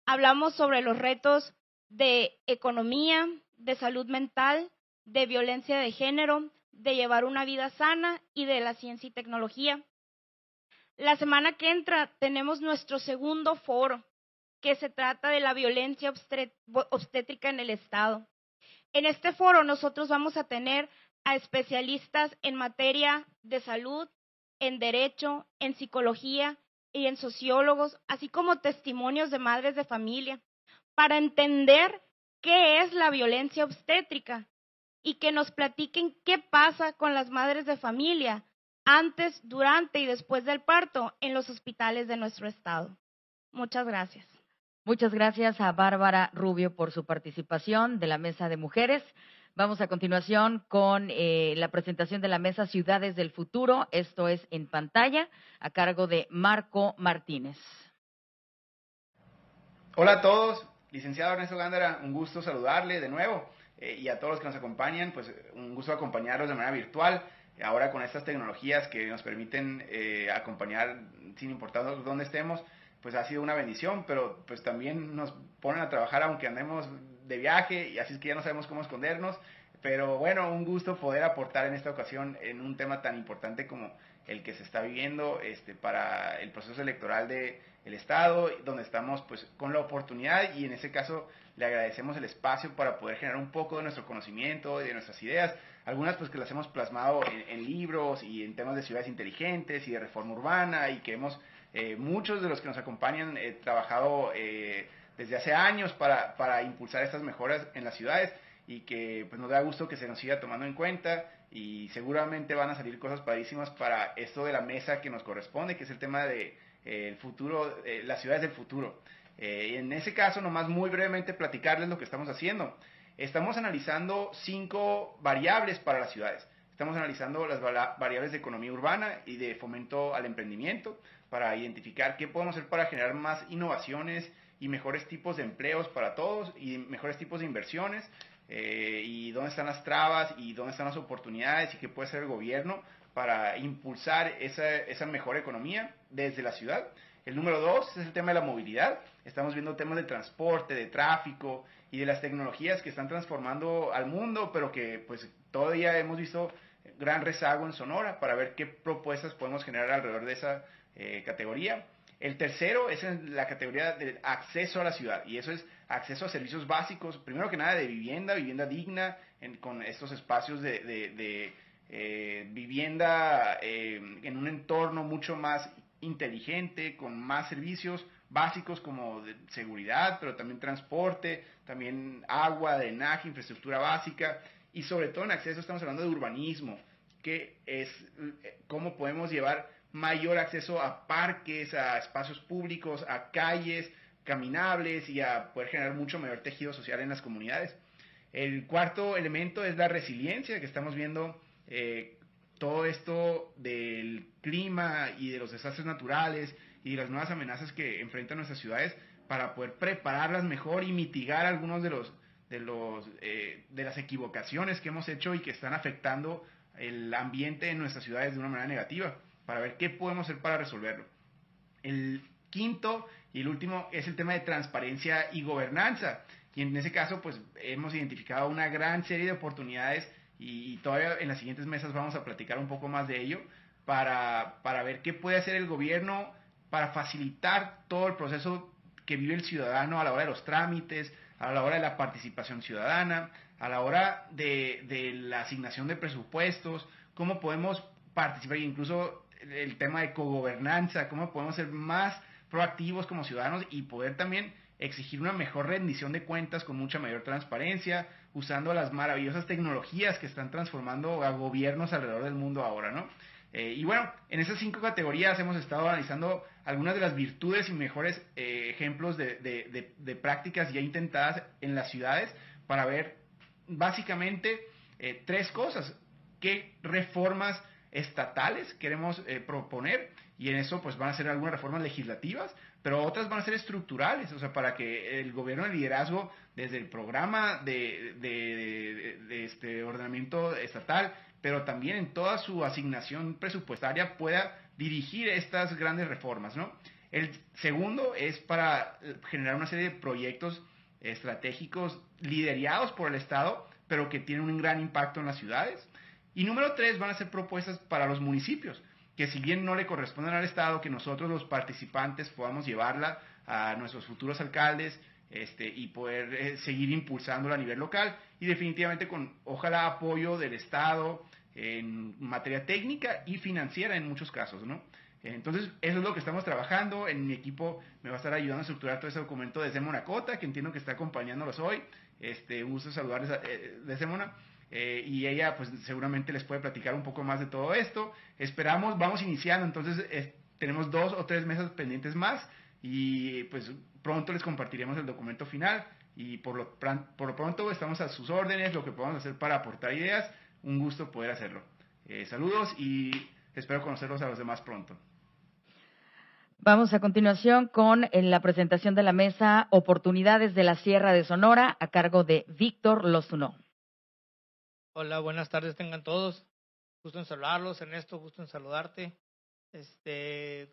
Hablamos sobre los retos de economía, de salud mental, de violencia de género, de llevar una vida sana y de la ciencia y tecnología. La semana que entra tenemos nuestro segundo foro, que se trata de la violencia obstétrica en el estado. En este foro nosotros vamos a tener a especialistas en materia de salud, en derecho, en psicología y en sociólogos, así como testimonios de madres de familia, para entender qué es la violencia obstétrica y que nos platiquen qué pasa con las madres de familia antes, durante y después del parto en los hospitales de nuestro estado. Muchas gracias. Muchas gracias a Bárbara Rubio por su participación de la Mesa de Mujeres. Vamos a continuación con la presentación de la Mesa Ciudades del Futuro. Esto es en pantalla, a cargo de Marco Martínez. Hola a todos, licenciado Ernesto Gándara, un gusto saludarle de nuevo y a todos los que nos acompañan, pues un gusto acompañarlos de manera virtual, ahora con estas tecnologías que nos permiten acompañar sin importar dónde estemos, pues ha sido una bendición, pero pues también nos ponen a trabajar aunque andemos de viaje y así es que ya no sabemos cómo escondernos, pero bueno, un gusto poder aportar en esta ocasión en un tema tan importante como el que se está viviendo para el proceso electoral del Estado, donde estamos pues con la oportunidad y en ese caso le agradecemos el espacio para poder generar un poco de nuestro conocimiento y de nuestras ideas, algunas pues que las hemos plasmado en libros y en temas de ciudades inteligentes y de reforma urbana y que hemos, muchos de los que nos acompañan, trabajado desde hace años para impulsar estas mejoras en las ciudades y que pues nos da gusto que se nos siga tomando en cuenta y seguramente van a salir cosas padrísimas para esto de la mesa que nos corresponde, que es el tema de el futuro, las ciudades del futuro. En ese caso, nomás muy brevemente platicarles lo que estamos haciendo. Estamos analizando 5 variables para las ciudades. Estamos analizando las variables de economía urbana y de fomento al emprendimiento para identificar qué podemos hacer para generar más innovaciones y mejores tipos de empleos para todos y mejores tipos de inversiones. Y dónde están las trabas y dónde están las oportunidades y qué puede hacer el gobierno para impulsar esa mejor economía desde la ciudad. El número 2 es el tema de la movilidad. Estamos viendo temas de transporte, de tráfico y de las tecnologías que están transformando al mundo, pero que pues todavía hemos visto gran rezago en Sonora para ver qué propuestas podemos generar alrededor de esa categoría. El tercero es en la categoría de acceso a la ciudad, y eso es acceso a servicios básicos, primero que nada de vivienda digna, con estos espacios de vivienda en un entorno mucho más inteligente, con más servicios básicos como de seguridad, pero también transporte, también agua, drenaje, infraestructura básica, y sobre todo en acceso estamos hablando de urbanismo, que es cómo podemos llevar mayor acceso a parques, a espacios públicos, a calles caminables y a poder generar mucho mayor tejido social en las comunidades. El cuarto elemento es la resiliencia, que estamos viendo todo esto del clima y de los desastres naturales y las nuevas amenazas que enfrentan nuestras ciudades para poder prepararlas mejor y mitigar algunos de las equivocaciones que hemos hecho y que están afectando el ambiente en nuestras ciudades de una manera negativa, para ver qué podemos hacer para resolverlo. El quinto y el último es el tema de transparencia y gobernanza. Y en ese caso, pues hemos identificado una gran serie de oportunidades y todavía en las siguientes mesas vamos a platicar un poco más de ello para ver qué puede hacer el gobierno para facilitar todo el proceso que vive el ciudadano a la hora de los trámites, a la hora de la participación ciudadana, a la hora de la asignación de presupuestos, cómo podemos participar, incluso el tema de cogobernanza, cómo podemos ser más proactivos como ciudadanos y poder también exigir una mejor rendición de cuentas con mucha mayor transparencia, usando las maravillosas tecnologías que están transformando a gobiernos alrededor del mundo ahora, ¿no? Y bueno, en esas 5 categorías hemos estado analizando algunas de las virtudes y mejores ejemplos de prácticas ya intentadas en las ciudades para ver básicamente 3 cosas. ¿Qué reformas estatales queremos proponer? Y en eso pues van a ser algunas reformas legislativas, pero otras van a ser estructurales, o sea, para que el gobierno de liderazgo, desde el programa de este ordenamiento estatal, pero también en toda su asignación presupuestaria, pueda dirigir estas grandes reformas, ¿no? El segundo es para generar una serie de proyectos estratégicos liderados por el Estado, pero que tienen un gran impacto en las ciudades. Y número 3 van a ser propuestas para los municipios, que si bien no le corresponden al Estado, que nosotros los participantes podamos llevarla a nuestros futuros alcaldes y poder seguir impulsándola a nivel local y definitivamente con ojalá apoyo del Estado en materia técnica y financiera en muchos casos, ¿no? Entonces, eso es lo que estamos trabajando. En mi equipo me va a estar ayudando a estructurar todo ese documento desde Monacota, que entiendo que está acompañándolos hoy. Un gusto saludarles desde Mona. Y ella pues seguramente les puede platicar un poco más de todo esto. Esperamos, vamos iniciando, entonces tenemos 2 o 3 mesas pendientes más y pues pronto les compartiremos el documento final y por lo pronto estamos a sus órdenes, lo que podamos hacer para aportar ideas, un gusto poder hacerlo. Saludos y espero conocerlos a los demás pronto. Vamos a continuación con la presentación de la mesa Oportunidades de la Sierra de Sonora a cargo de Víctor Lozunó. Hola, buenas tardes tengan todos. Gusto en saludarlos, Ernesto, gusto en saludarte.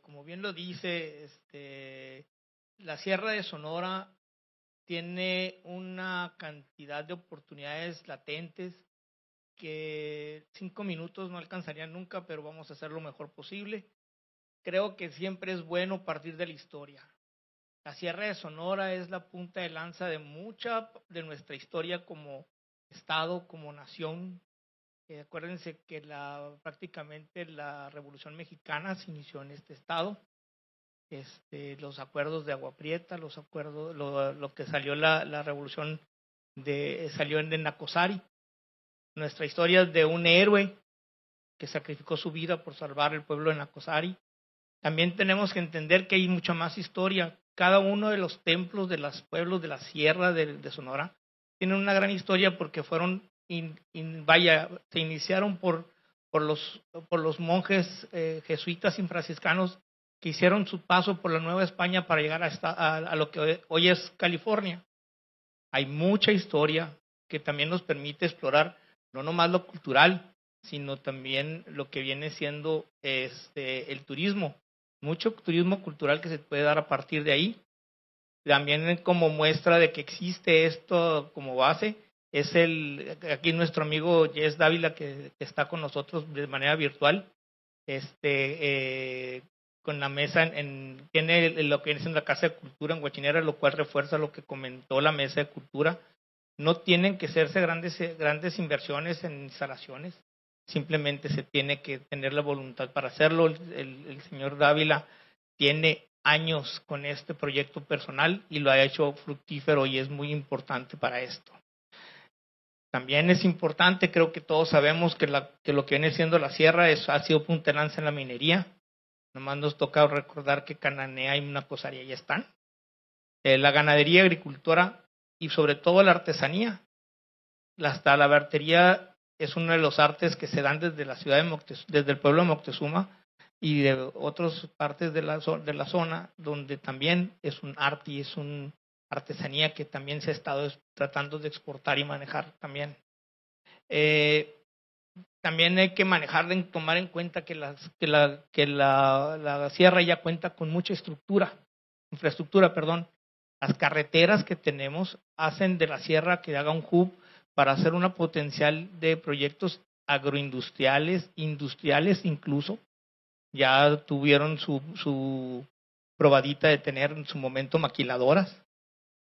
Como bien lo dice, la Sierra de Sonora tiene una cantidad de oportunidades latentes que 5 minutos no alcanzarían nunca, pero vamos a hacer lo mejor posible. Creo que siempre es bueno partir de la historia. La Sierra de Sonora es la punta de lanza de mucha de nuestra historia como Estado, como nación. Acuérdense que prácticamente la Revolución Mexicana se inició en este estado. Los acuerdos de Agua Prieta, los acuerdos, lo que salió la revolución salió en Nacosari. Nuestra historia es de un héroe que sacrificó su vida por salvar el pueblo de Nacosari. También tenemos que entender que hay mucha más historia. Cada uno de los templos de los pueblos de la Sierra de Sonora tienen una gran historia porque fueron, se iniciaron por los monjes jesuitas y franciscanos que hicieron su paso por la Nueva España para llegar a lo que hoy es California. Hay mucha historia que también nos permite explorar no nomás lo cultural, sino también lo que viene siendo el turismo. Mucho turismo cultural que se puede dar a partir de ahí. También como muestra de que existe esto como base, es aquí nuestro amigo Jess Dávila que está con nosotros de manera virtual, con la mesa, tiene lo que es en la Casa de Cultura en Huachinera, lo cual refuerza lo que comentó la Mesa de Cultura. No tienen que hacerse grandes inversiones en instalaciones, simplemente se tiene que tener la voluntad para hacerlo. El señor Dávila tiene años con este proyecto personal y lo ha hecho fructífero y es muy importante para esto. También es importante, creo que todos sabemos que lo que viene siendo la sierra ha sido punta de lanza en la minería. Nomás nos toca recordar que Cananea y Nacosari ya están. La ganadería, agricultura y sobre todo la artesanía. Hasta la bartería es uno de los artes que se dan desde la ciudad desde el pueblo de Moctezuma y de otras partes de la zona, donde también es un arte y es una artesanía que también se ha estado tratando de exportar y manejar también. También hay que tomar en cuenta que la sierra ya cuenta con mucha infraestructura. Las carreteras que tenemos hacen de la sierra que haga un hub para hacer una potencial de proyectos agroindustriales, industriales incluso. Ya tuvieron su probadita de tener en su momento maquiladoras.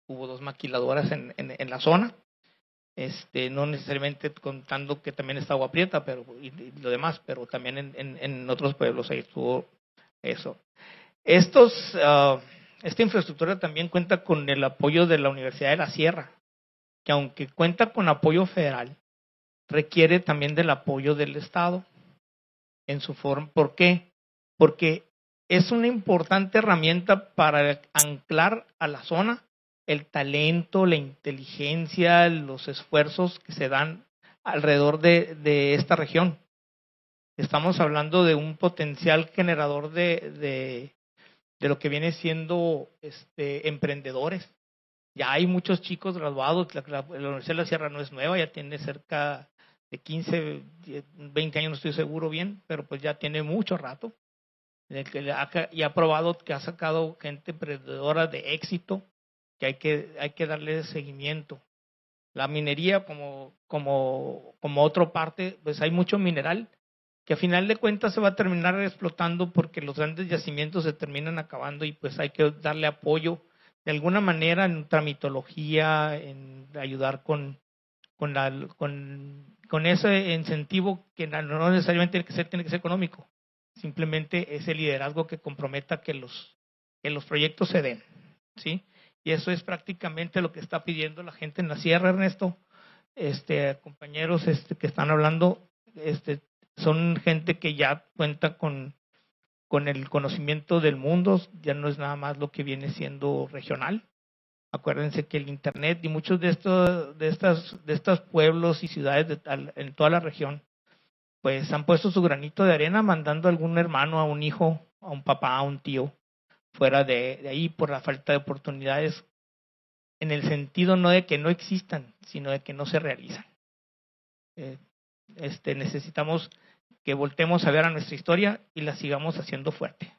Hubo 2 maquiladoras en la zona. No necesariamente contando que también está Agua Prieta y lo demás, pero también en otros pueblos ahí estuvo eso. Esta infraestructura también cuenta con el apoyo de la Universidad de la Sierra, que aunque cuenta con apoyo federal, requiere también del apoyo del Estado en su forma. ¿Por qué? Porque es una importante herramienta para anclar a la zona el talento, la inteligencia, los esfuerzos que se dan alrededor de esta región. Estamos hablando de un potencial generador de lo que viene siendo emprendedores. Ya hay muchos chicos graduados, la Universidad de la Sierra no es nueva, ya tiene cerca de 15, 20 años, no estoy seguro bien, pero pues ya tiene mucho rato. Y ha probado que ha sacado gente emprendedora de éxito, que hay que darle seguimiento. La minería como otra parte, pues hay mucho mineral que a final de cuentas se va a terminar explotando porque los grandes yacimientos se terminan acabando y pues hay que darle apoyo de alguna manera en tramitología, en ayudar con ese incentivo que no necesariamente tiene que ser económico, simplemente ese liderazgo que comprometa que los proyectos se den, ¿sí? Y eso es prácticamente lo que está pidiendo la gente en la sierra, Ernesto. Compañeros que están hablando, son gente que ya cuenta con con el conocimiento del mundo, ya no es nada más lo que viene siendo regional. Acuérdense que el Internet y muchos de estos pueblos y ciudades en toda la región, pues han puesto su granito de arena mandando a algún hermano, a un hijo, a un papá, a un tío, fuera de ahí por la falta de oportunidades, en el sentido no de que no existan, sino de que no se realizan. Necesitamos que voltemos a ver a nuestra historia y la sigamos haciendo fuerte.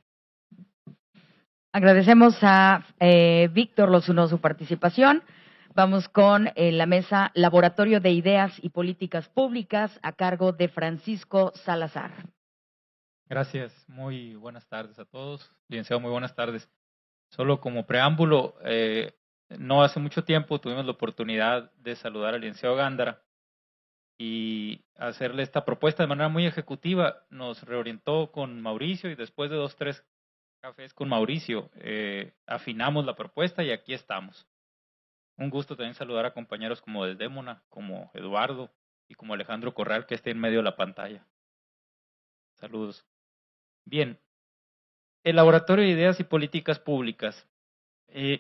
Agradecemos a Víctor Lozuno su participación. Vamos con la mesa Laboratorio de Ideas y Políticas Públicas a cargo de Francisco Salazar. Gracias, muy buenas tardes a todos. Licenciado, muy buenas tardes. Solo como preámbulo, no hace mucho tiempo tuvimos la oportunidad de saludar al licenciado Gándara y hacerle esta propuesta de manera muy ejecutiva. Nos reorientó con Mauricio y después de 2, 3 cafés con Mauricio, afinamos la propuesta y aquí estamos. Un gusto también saludar a compañeros como Desdémona, como Eduardo y como Alejandro Corral, que está en medio de la pantalla. Saludos. Bien, el Laboratorio de Ideas y Políticas Públicas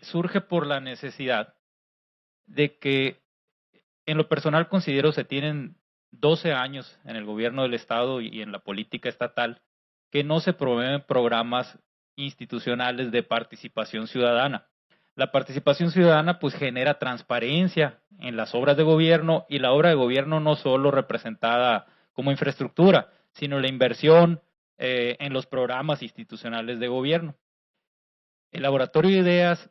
surge por la necesidad de que, en lo personal considero se tienen 12 años en el gobierno del Estado y en la política estatal que no se promueven programas institucionales de participación ciudadana. La participación ciudadana pues genera transparencia en las obras de gobierno y la obra de gobierno no solo representada como infraestructura, sino la inversión en los programas institucionales de gobierno. El Laboratorio de Ideas,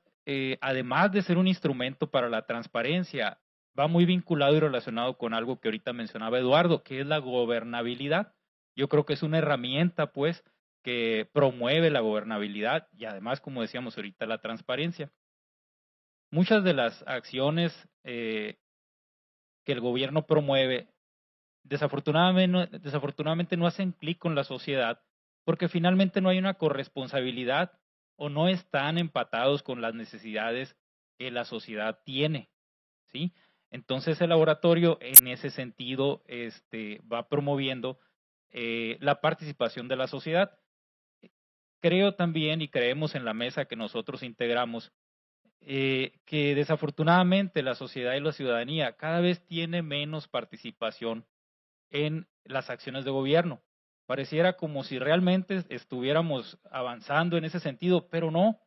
además de ser un instrumento para la transparencia, va muy vinculado y relacionado con algo que ahorita mencionaba Eduardo, que es la gobernabilidad. Yo creo que es una herramienta pues que promueve la gobernabilidad y además, como decíamos ahorita, la transparencia. Muchas de las acciones que el gobierno promueve desafortunadamente no hacen clic con la sociedad porque finalmente no hay una corresponsabilidad o no están empatados con las necesidades que la sociedad tiene, ¿sí? Entonces el laboratorio en ese sentido va promoviendo la participación de la sociedad. Creo también y creemos en la mesa que nosotros integramos que desafortunadamente la sociedad y la ciudadanía cada vez tiene menos participación en las acciones de gobierno. Pareciera como si realmente estuviéramos avanzando en ese sentido, pero no.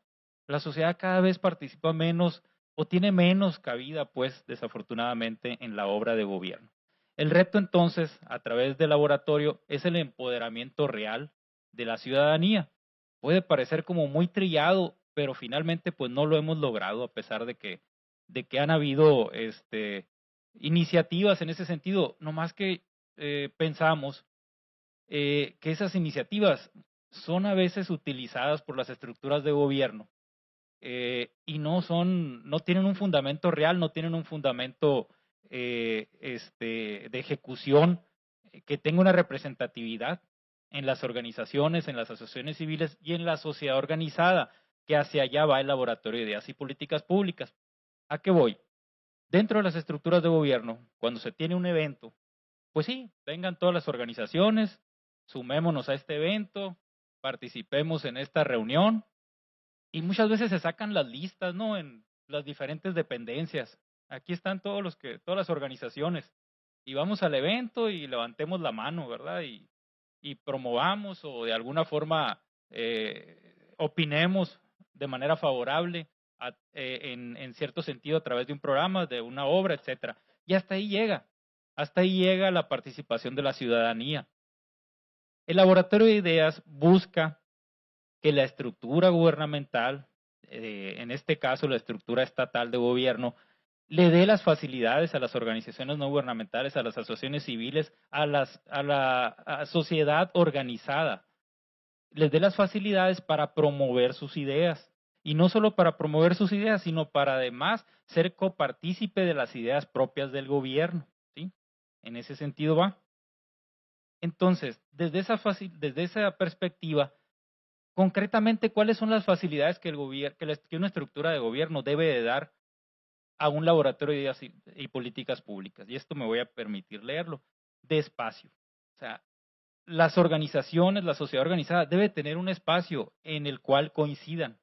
La sociedad cada vez participa menos o tiene menos cabida, pues, desafortunadamente, en la obra de gobierno. El reto, entonces, a través del laboratorio, es el empoderamiento real de la ciudadanía. Puede parecer como muy trillado, pero finalmente, pues, no lo hemos logrado, a pesar de que han habido iniciativas en ese sentido, no más que pensamos que esas iniciativas son a veces utilizadas por las estructuras de gobierno y no tienen un fundamento real, no tienen un fundamento de ejecución que tenga una representatividad en las organizaciones, en las asociaciones civiles y en la sociedad organizada, que hacia allá va el Laboratorio de Ideas y Políticas Públicas. ¿A qué voy? Dentro de las estructuras de gobierno, cuando se tiene un evento, pues sí, vengan todas las organizaciones, sumémonos a este evento, participemos en esta reunión y muchas veces se sacan las listas, ¿no? En las diferentes dependencias. Aquí están todas las organizaciones y vamos al evento y levantemos la mano, ¿verdad? Y promovamos o de alguna forma opinemos de manera favorable en cierto sentido a través de un programa, de una obra, etcétera. Y hasta ahí llega la participación de la ciudadanía. El Laboratorio de Ideas busca que la estructura gubernamental, en este caso la estructura estatal de gobierno, le dé las facilidades a las organizaciones no gubernamentales, a las asociaciones civiles, a la sociedad organizada, les dé las facilidades para promover sus ideas. Y no solo para promover sus ideas, sino para además ser copartícipe de las ideas propias del gobierno, ¿sí? En ese sentido va. Entonces, desde esa perspectiva, concretamente, ¿cuáles son las facilidades que una estructura de gobierno debe de dar a un laboratorio de ideas y políticas públicas? Y esto me voy a permitir leerlo despacio. O sea, las organizaciones, la sociedad organizada debe tener un espacio en el cual coincidan.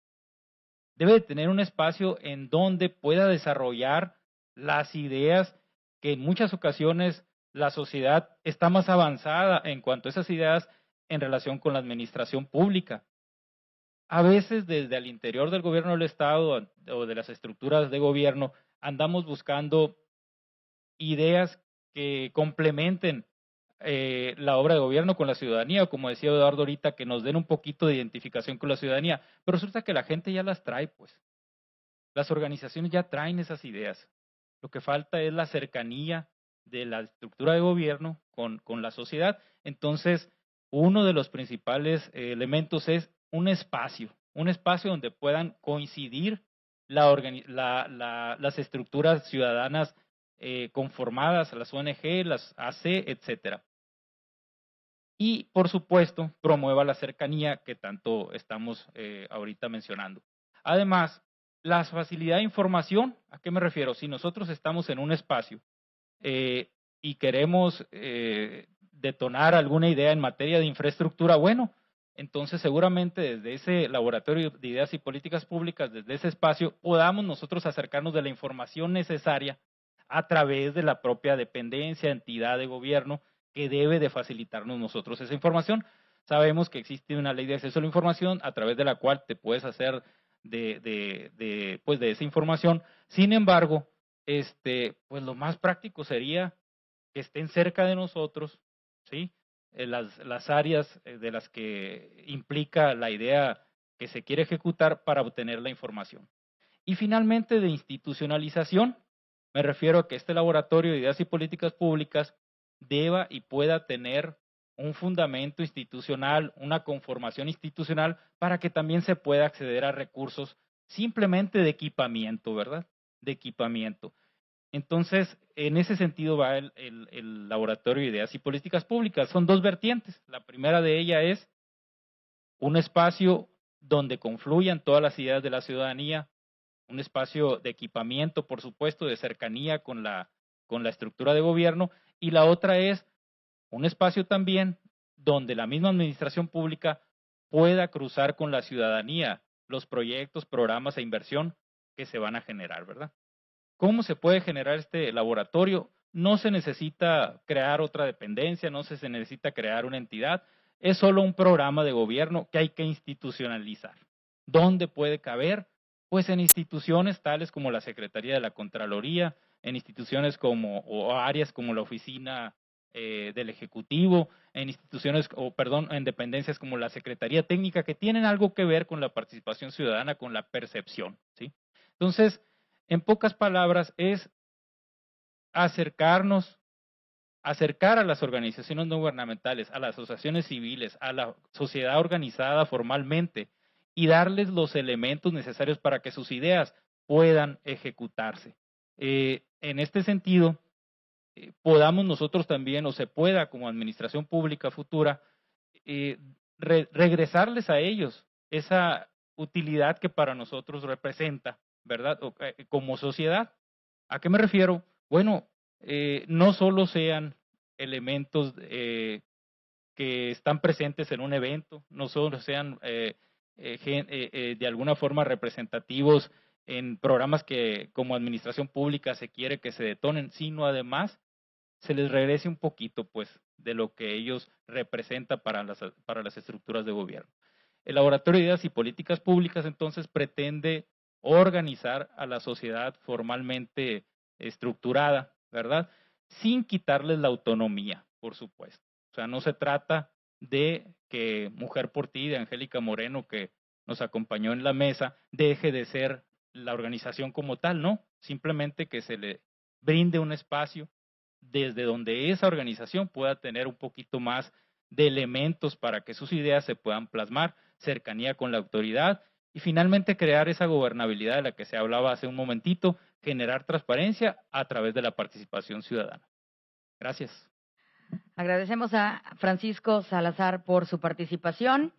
Debe tener un espacio en donde pueda desarrollar las ideas que en muchas ocasiones la sociedad está más avanzada en cuanto a esas ideas en relación con la administración pública. A veces desde el interior del gobierno del Estado o de las estructuras de gobierno andamos buscando ideas que complementen la obra de gobierno con la ciudadanía, o como decía Eduardo ahorita, que nos den un poquito de identificación con la ciudadanía, pero resulta que la gente ya las trae, pues. Las organizaciones ya traen esas ideas. Lo que falta es la cercanía de la estructura de gobierno con la sociedad. Entonces, uno de los principales elementos es un espacio donde puedan coincidir las estructuras ciudadanas conformadas, las ONG, las AC, etcétera. Y, por supuesto, promueva la cercanía que tanto estamos ahorita mencionando. Además, la facilidad de información, ¿a qué me refiero? Si nosotros estamos en un espacio y queremos detonar alguna idea en materia de infraestructura, bueno, entonces seguramente desde ese laboratorio de ideas y políticas públicas, desde ese espacio, podamos nosotros acercarnos de la información necesaria a través de la propia dependencia, entidad de gobierno, que debe de facilitarnos nosotros esa información. Sabemos que existe una ley de acceso a la información a través de la cual te puedes hacer de esa información. Sin embargo, pues lo más práctico sería que estén cerca de nosotros, ¿sí? Las áreas de las que implica la idea que se quiere ejecutar para obtener la información. Y finalmente, de institucionalización, me refiero a que este laboratorio de ideas y políticas públicas deba y pueda tener un fundamento institucional, una conformación institucional, para que también se pueda acceder a recursos simplemente de equipamiento, ¿verdad? De equipamiento. Entonces, en ese sentido va el laboratorio de ideas y políticas públicas. Son dos vertientes. La primera de ellas es un espacio donde confluyan todas las ideas de la ciudadanía, un espacio de equipamiento, por supuesto, de cercanía con la estructura de gobierno, y la otra es un espacio también donde la misma administración pública pueda cruzar con la ciudadanía los proyectos, programas e inversión que se van a generar, ¿verdad? ¿Cómo se puede generar este laboratorio? No se necesita crear otra dependencia, no se necesita crear una entidad, es solo un programa de gobierno que hay que institucionalizar. ¿Dónde puede caber? Pues en instituciones tales como la Secretaría de la Contraloría, en instituciones o áreas como la Oficina del Ejecutivo, en instituciones, en dependencias como la Secretaría Técnica, que tienen algo que ver con la participación ciudadana, con la percepción, ¿sí? Entonces, en pocas palabras, es acercar a las organizaciones no gubernamentales, a las asociaciones civiles, a la sociedad organizada formalmente y darles los elementos necesarios para que sus ideas puedan ejecutarse. En este sentido, podamos nosotros también, o se pueda como administración pública futura, regresarles a ellos esa utilidad que para nosotros representa, ¿verdad? Como sociedad. ¿A qué me refiero? Bueno, no solo sean elementos que están presentes en un evento, no solo sean de alguna forma representativos en programas que como administración pública se quiere que se detonen, sino además se les regrese un poquito pues de lo que ellos representan para las estructuras de gobierno. El Laboratorio de Ideas y Políticas Públicas entonces pretende organizar a la sociedad formalmente estructurada, ¿verdad? Sin quitarles la autonomía, por supuesto. O sea, no se trata de que Mujer por Ti, de Angélica Moreno, que nos acompañó en la mesa, deje de ser la organización como tal, no. Simplemente que se le brinde un espacio desde donde esa organización pueda tener un poquito más de elementos para que sus ideas se puedan plasmar, cercanía con la autoridad y finalmente crear esa gobernabilidad de la que se hablaba hace un momentito, generar transparencia a través de la participación ciudadana. Gracias. Agradecemos a Francisco Salazar por su participación.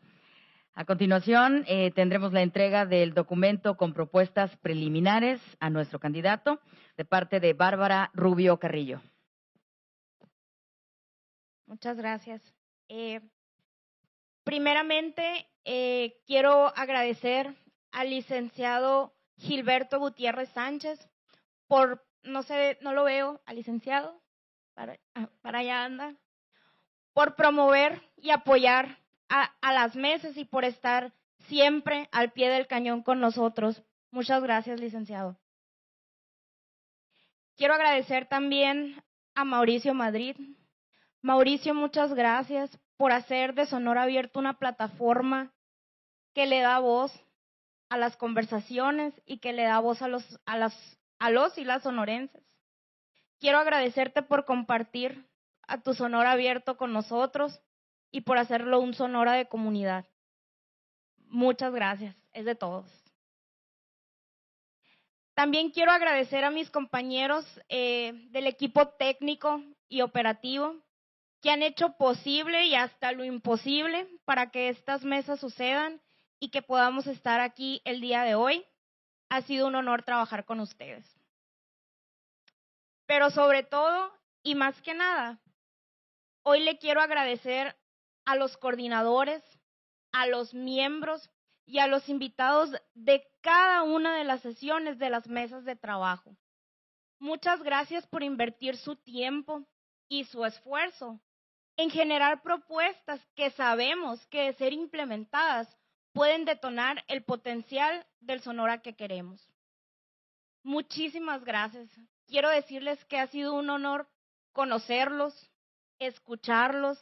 A continuación, tendremos la entrega del documento con propuestas preliminares a nuestro candidato de parte de Bárbara Rubio Carrillo. Muchas gracias. Primeramente, quiero agradecer al licenciado Gilberto Gutiérrez Sánchez por, no sé, no lo veo, al licenciado, para allá anda, por promover y apoyar a las mesas y por estar siempre al pie del cañón con nosotros. Muchas gracias, licenciado. Quiero agradecer también a Mauricio Madrid. Mauricio, muchas gracias por hacer de Sonora Abierto una plataforma que le da voz a las conversaciones y que le da voz a los y las sonorenses. Quiero agradecerte por compartir a tu Sonora Abierto con nosotros y por hacerlo un Sonora de comunidad. Muchas gracias, es de todos. También quiero agradecer a mis compañeros del equipo técnico y operativo que han hecho posible y hasta lo imposible para que estas mesas sucedan y que podamos estar aquí el día de hoy. Ha sido un honor trabajar con ustedes. Pero sobre todo, y más que nada, hoy le quiero agradecer a los coordinadores, a los miembros y a los invitados de cada una de las sesiones de las mesas de trabajo. Muchas gracias por invertir su tiempo y su esfuerzo en generar propuestas que sabemos que de ser implementadas pueden detonar el potencial del Sonora que queremos. Muchísimas gracias. Quiero decirles que ha sido un honor conocerlos, escucharlos,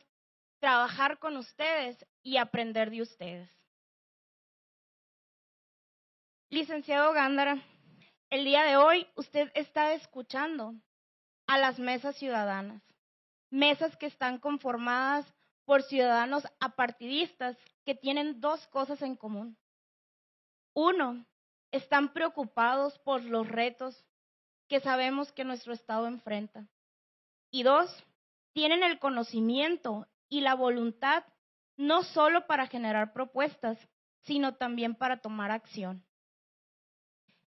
trabajar con ustedes y aprender de ustedes. Licenciado Gándara, el día de hoy usted está escuchando a las mesas ciudadanas, mesas que están conformadas por ciudadanos apartidistas que tienen dos cosas en común. Uno, están preocupados por los retos que sabemos que nuestro Estado enfrenta. Y dos, tienen el conocimiento y la voluntad no solo para generar propuestas, sino también para tomar acción.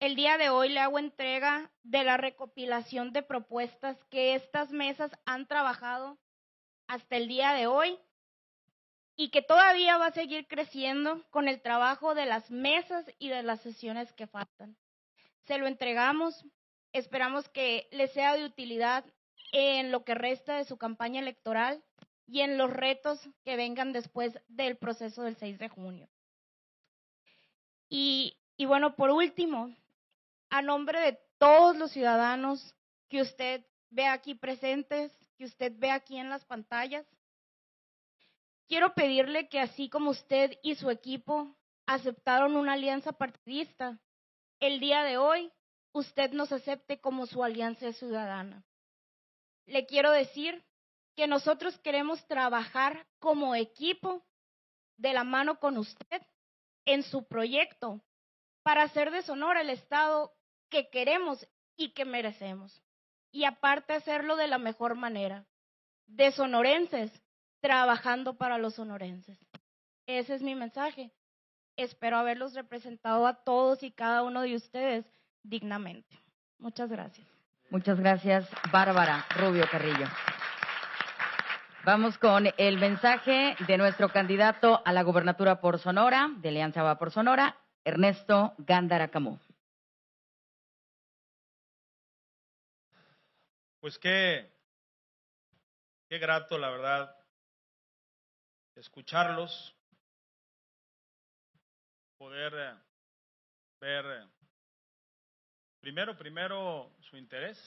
El día de hoy le hago entrega de la recopilación de propuestas que estas mesas han trabajado hasta el día de hoy y que todavía va a seguir creciendo con el trabajo de las mesas y de las sesiones que faltan. Se lo entregamos, esperamos que le sea de utilidad en lo que resta de su campaña electoral y en los retos que vengan después del proceso del 6 de junio. Y bueno, por último, a nombre de todos los ciudadanos que usted ve aquí presentes, que usted ve aquí en las pantallas, quiero pedirle que así como usted y su equipo aceptaron una alianza partidista, el día de hoy usted nos acepte como su alianza ciudadana. Le quiero decir que nosotros queremos trabajar como equipo de la mano con usted en su proyecto para hacer de Sonora el estado que queremos y que merecemos. Y aparte hacerlo de la mejor manera, de sonorenses, trabajando para los sonorenses. Ese es mi mensaje. Espero haberlos representado a todos y cada uno de ustedes dignamente. Muchas gracias. Muchas gracias, Bárbara Rubio Carrillo. Vamos con el mensaje de nuestro candidato a la gubernatura por Sonora, de Alianza Va por Sonora, Ernesto Gándara Camú. Pues qué grato, la verdad, escucharlos, poder ver primero su interés,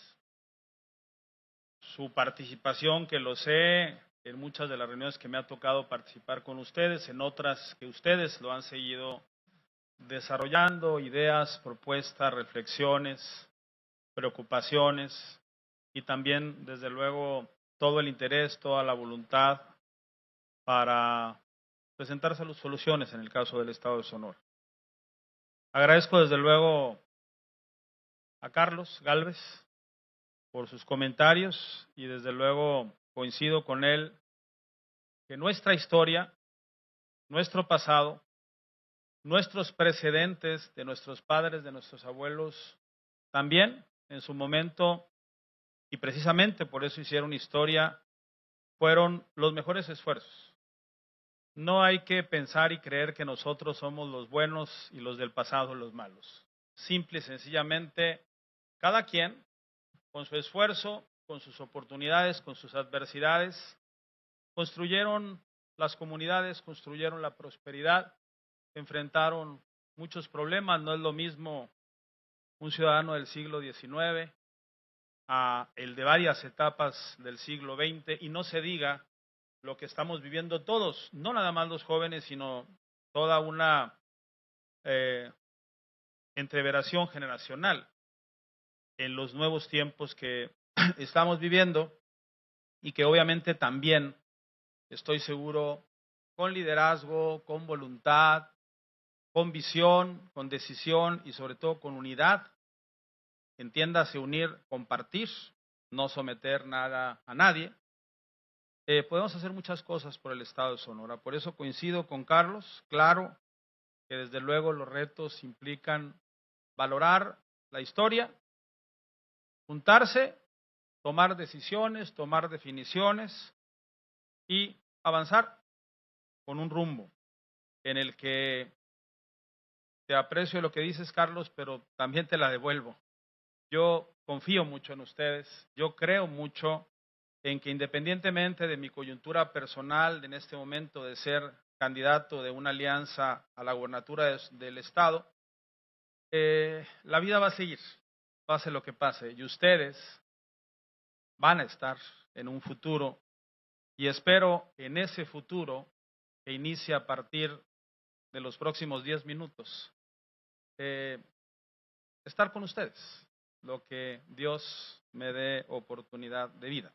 su participación, que lo sé en muchas de las reuniones que me ha tocado participar con ustedes, en otras que ustedes lo han seguido desarrollando, ideas, propuestas, reflexiones, preocupaciones y también, desde luego, todo el interés, toda la voluntad para presentar soluciones en el caso del Estado de Sonora. Agradezco desde luego a Carlos Gálvez por sus comentarios y desde luego coincido con él que nuestra historia, nuestro pasado, nuestros precedentes de nuestros padres, de nuestros abuelos, también en su momento, y precisamente por eso hicieron historia, fueron los mejores esfuerzos no hay que pensar y creer que nosotros somos los buenos y los del pasado los malos. Simple y sencillamente, cada quien, con su esfuerzo, con sus oportunidades, con sus adversidades, construyeron las comunidades, construyeron la prosperidad, enfrentaron muchos problemas. No es lo mismo un ciudadano del siglo XIX a el de varias etapas del siglo XX, y no se diga lo que estamos viviendo todos, no nada más los jóvenes, sino toda una entreveración generacional en los nuevos tiempos que estamos viviendo, y que obviamente también, estoy seguro, con liderazgo, con voluntad, con visión, con decisión y sobre todo con unidad, entiéndase unir, compartir, no someter nada a nadie, podemos hacer muchas cosas por el Estado de Sonora. Por eso coincido con Carlos, claro que desde luego los retos implican valorar la historia, juntarse, tomar decisiones, tomar definiciones y avanzar con un rumbo en el que te aprecio lo que dices, Carlos, pero también te la devuelvo. Yo confío mucho en ustedes, yo creo mucho en que independientemente de mi coyuntura personal en este momento de ser candidato de una alianza a la gobernatura del Estado, la vida va a seguir, pase lo que pase, y ustedes van a estar en un futuro, y espero en ese futuro que inicie a partir de los próximos 10 minutos, estar con ustedes, lo que Dios me dé oportunidad de vida.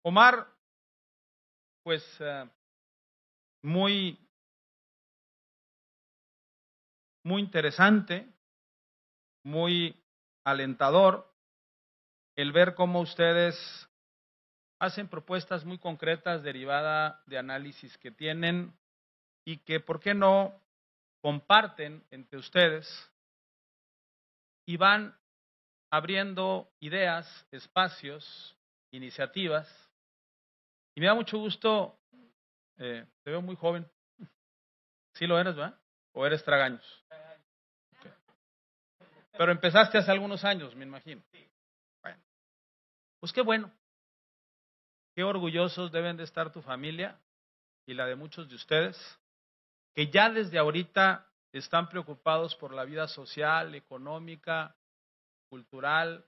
Omar, pues muy interesante, muy alentador el ver cómo ustedes hacen propuestas muy concretas derivadas de análisis que tienen y que, ¿por qué no?, comparten entre ustedes y van abriendo ideas, espacios, iniciativas. Y me da mucho gusto, te veo muy joven. ¿Sí lo eres, verdad? ¿O eres tragaños? Okay. Pero empezaste hace algunos años, me imagino. Bueno, pues qué bueno. Qué orgullosos deben de estar tu familia y la de muchos de ustedes, que ya desde ahorita están preocupados por la vida social, económica, cultural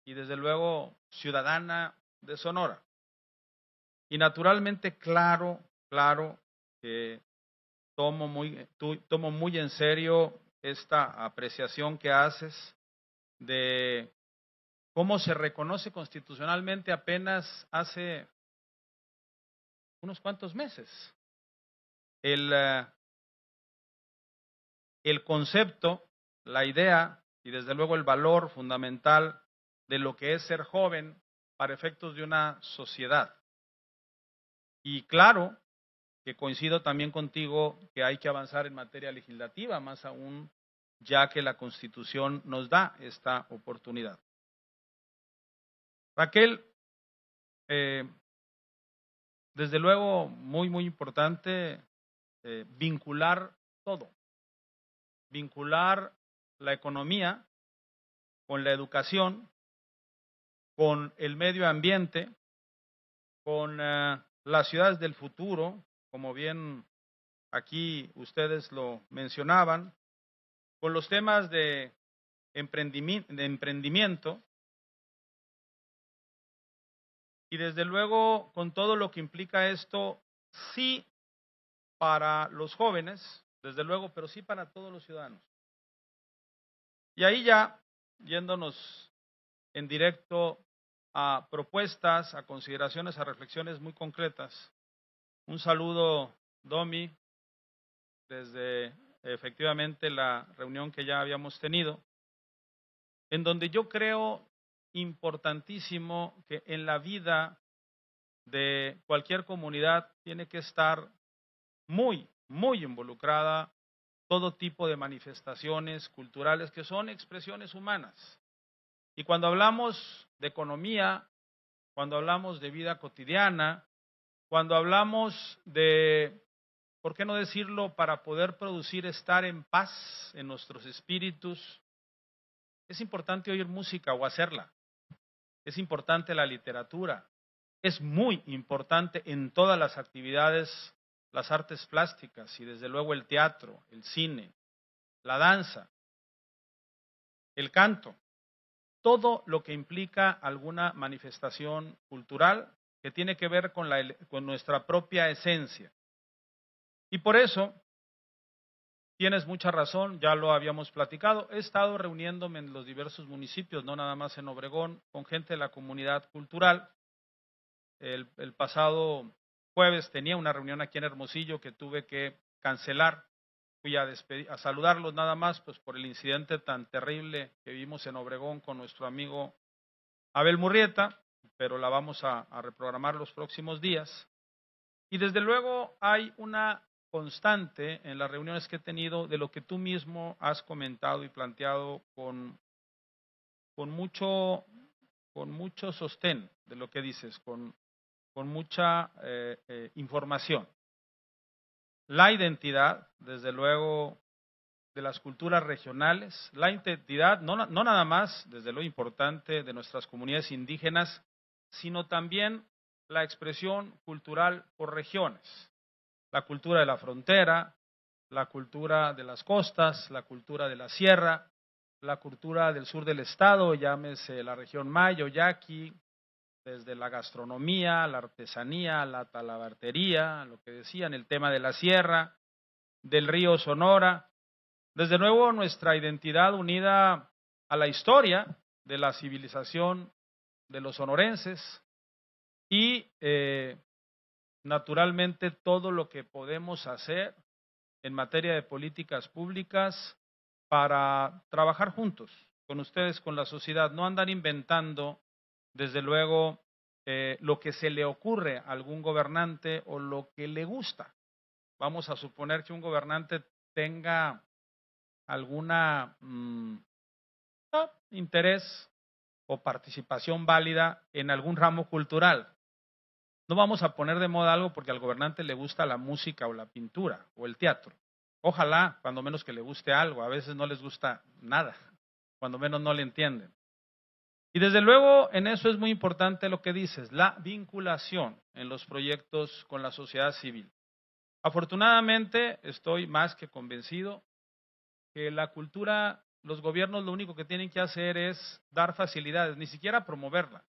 y desde luego ciudadana de Sonora. Y naturalmente, claro que tomo muy en serio esta apreciación que haces de cómo se reconoce constitucionalmente apenas hace unos cuantos meses el concepto, la idea y desde luego el valor fundamental de lo que es ser joven para efectos de una sociedad. Y claro que coincido también contigo que hay que avanzar en materia legislativa, más aún ya que la Constitución nos da esta oportunidad. Raquel, desde luego muy importante vincular todo, vincular la economía con la educación, con el medio ambiente, con las ciudades del futuro, como bien aquí ustedes lo mencionaban, con los temas de emprendimiento y desde luego con todo lo que implica esto, sí para los jóvenes, desde luego, pero sí para todos los ciudadanos. Y ahí ya, yéndonos en directo a propuestas, a consideraciones, a reflexiones muy concretas. Un saludo, Domi, desde efectivamente la reunión que ya habíamos tenido, en donde yo creo importantísimo que en la vida de cualquier comunidad tiene que estar muy involucrada todo tipo de manifestaciones culturales que son expresiones humanas. Y cuando hablamos de economía, cuando hablamos de vida cotidiana, Cuando hablamos de, ¿por qué no decirlo? Para poder producir estar en paz en nuestros espíritus, es importante oír música o hacerla. Es importante la literatura. Es muy importante en todas las actividades, las artes plásticas y desde luego el teatro, el cine, la danza, el canto. Todo lo que implica alguna manifestación cultural que tiene que ver con nuestra propia esencia. Y por eso, tienes mucha razón, ya lo habíamos platicado, he estado reuniéndome en los diversos municipios, no nada más en Obregón, con gente de la comunidad cultural. El pasado jueves tenía una reunión aquí en Hermosillo que tuve que cancelar. Fui a saludarlos nada más, pues por el incidente tan terrible que vimos en Obregón con nuestro amigo Abel Murrieta, pero la vamos a reprogramar los próximos días. Y desde luego hay una constante en las reuniones que he tenido de lo que tú mismo has comentado y planteado con mucho sostén de lo que dices, con mucha información. La identidad, desde luego, de las culturas regionales, la identidad no nada más, desde lo importante, de nuestras comunidades indígenas, sino también la expresión cultural por regiones. La cultura de la frontera, la cultura de las costas, la cultura de la sierra, la cultura del sur del estado, llámese la región Mayo, Yaqui, desde la gastronomía, la artesanía, la talabartería, lo que decían, el tema de la sierra, del río Sonora. Desde luego nuestra identidad unida a la historia de la civilización de los sonorenses y naturalmente todo lo que podemos hacer en materia de políticas públicas para trabajar juntos con ustedes, con la sociedad, no andar inventando, desde luego, lo que se le ocurre a algún gobernante o lo que le gusta. Vamos a suponer que un gobernante tenga alguna interés o participación válida en algún ramo cultural. No vamos a poner de moda algo porque al gobernante le gusta la música o la pintura o el teatro. Ojalá, cuando menos que le guste algo, a veces no les gusta nada, cuando menos no le entienden. Y desde luego en eso es muy importante lo que dices, la vinculación en los proyectos con la sociedad civil. Afortunadamente estoy más que convencido que la cultura, los gobiernos lo único que tienen que hacer es dar facilidades, ni siquiera promoverla.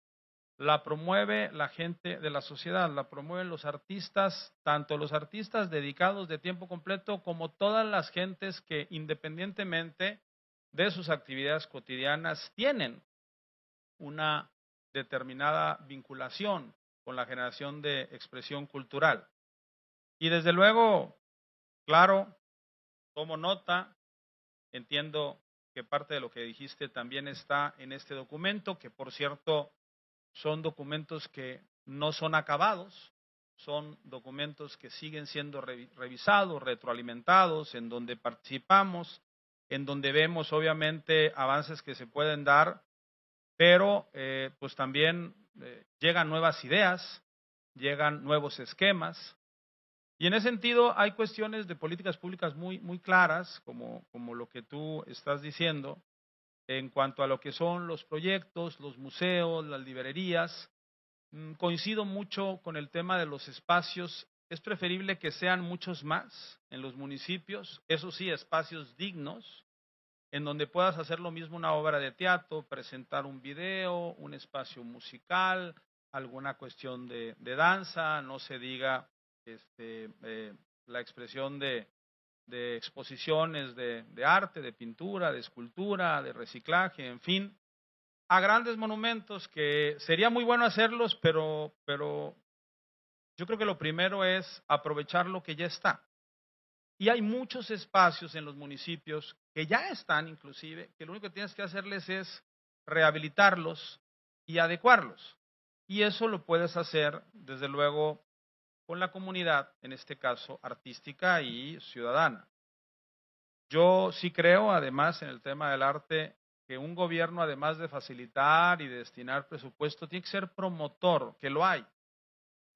La promueve la gente de la sociedad, la promueven los artistas, tanto los artistas dedicados de tiempo completo como todas las gentes que independientemente de sus actividades cotidianas tienen una determinada vinculación con la generación de expresión cultural. Y desde luego, claro, tomo nota, entiendo que parte de lo que dijiste también está en este documento, que por cierto son documentos que no son acabados, son documentos que siguen siendo revisados, retroalimentados, en donde participamos, en donde vemos obviamente avances que se pueden dar, pero pues también llegan nuevas ideas, llegan nuevos esquemas. Y en ese sentido hay cuestiones de políticas públicas muy claras, como lo que tú estás diciendo, en cuanto a lo que son los proyectos, los museos, las librerías. Coincido mucho con el tema de los espacios. Es preferible que sean muchos más en los municipios, eso sí, espacios dignos, en donde puedas hacer lo mismo una obra de teatro, presentar un video, un espacio musical, alguna cuestión de danza, no se diga la expresión de exposiciones de arte, de pintura, de escultura, de reciclaje, en fin, a grandes monumentos que sería muy bueno hacerlos, pero yo creo que lo primero es aprovechar lo que ya está. Y hay muchos espacios en los municipios que ya están inclusive, que lo único que tienes que hacerles es rehabilitarlos y adecuarlos. Y eso lo puedes hacer, desde luego, con la comunidad, en este caso artística y ciudadana. Yo sí creo, además, en el tema del arte, que un gobierno, además de facilitar y de destinar presupuesto, tiene que ser promotor, que lo hay,